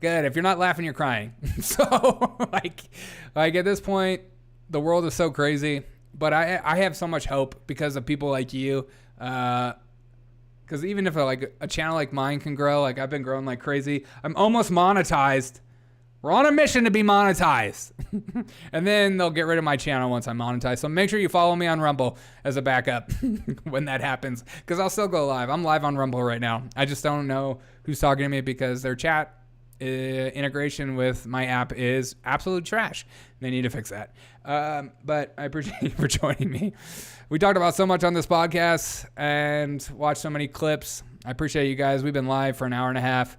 If you're not laughing, you're crying. So, like at this point, the world is so crazy. But I have so much hope because of people like you. Because even if a channel like mine can grow, like I've been growing like crazy, I'm almost monetized. We're on a mission to be monetized. And then they'll get rid of my channel once I'm monetized. So make sure you follow me on Rumble as a backup when that happens. Because I'll still go live. I'm live on Rumble right now. I just don't know who's talking to me because their chat integration with my app is absolute trash. They need to fix that. But I appreciate you for joining me. We talked about so much on this podcast and watched so many clips. I appreciate you guys. We've been live for an hour and a half.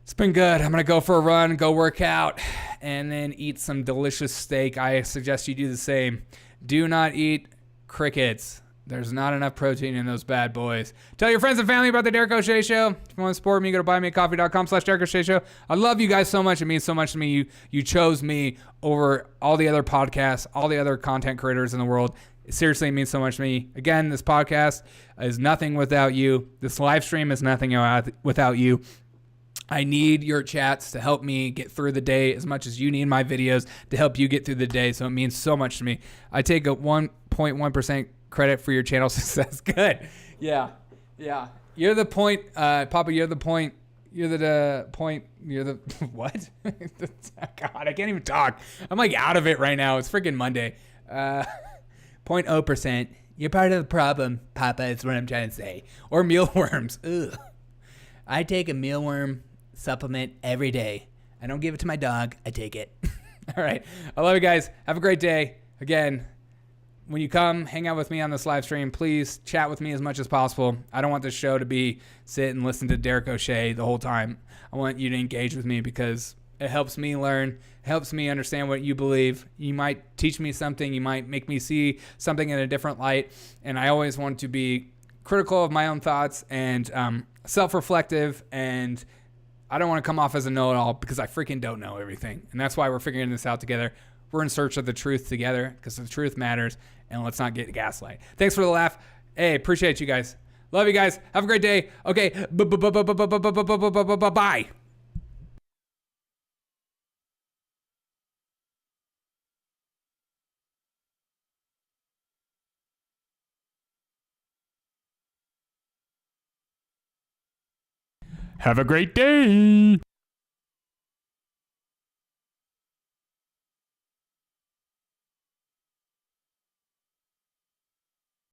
It's been good. I'm going to go for a run, go work out, and then eat some delicious steak. I suggest you do the same. Do not eat crickets. There's not enough protein in those bad boys. Tell your friends and family about the Derek O'Shea Show. If you want to support me, go to buymeacoffee.com/Derek O'Shea Show. I love you guys so much. It means so much to me. You chose me over all the other podcasts, all the other content creators in the world. Seriously, it means so much to me. Again, this podcast is nothing without you. This live stream is nothing without you. I need your chats to help me get through the day as much as you need my videos to help you get through the day. So it means so much to me. I take a 1.1% credit for your channel success. Good. Yeah. You're the point, Papa, you're the point. You're the point. You're the, what? God, I can't even talk. I'm like out of it right now. It's freaking Monday. 0.0%. You're part of the problem, Papa, is what I'm trying to say. Or mealworms. Ugh. I take a mealworm supplement every day. I don't give it to my dog. I take it. All right. I love you guys. Have a great day. Again, when you come hang out with me on this live stream, please chat with me as much as possible. I don't want this show to be sit and listen to Derek O'Shea the whole time. I want you to engage with me because it helps me learn. It helps me understand what you believe. You might teach me something. You might make me see something in a different light. And I always want to be critical of my own thoughts and self-reflective, and I don't want to come off as a know-it-all because I freaking don't know everything. And that's why we're figuring this out together. We're in search of the truth together because the truth matters, and let's not get gaslight. Thanks for the laugh. Hey, appreciate you guys. Love you guys. Have a great day. Okay. Bye. Have a great day.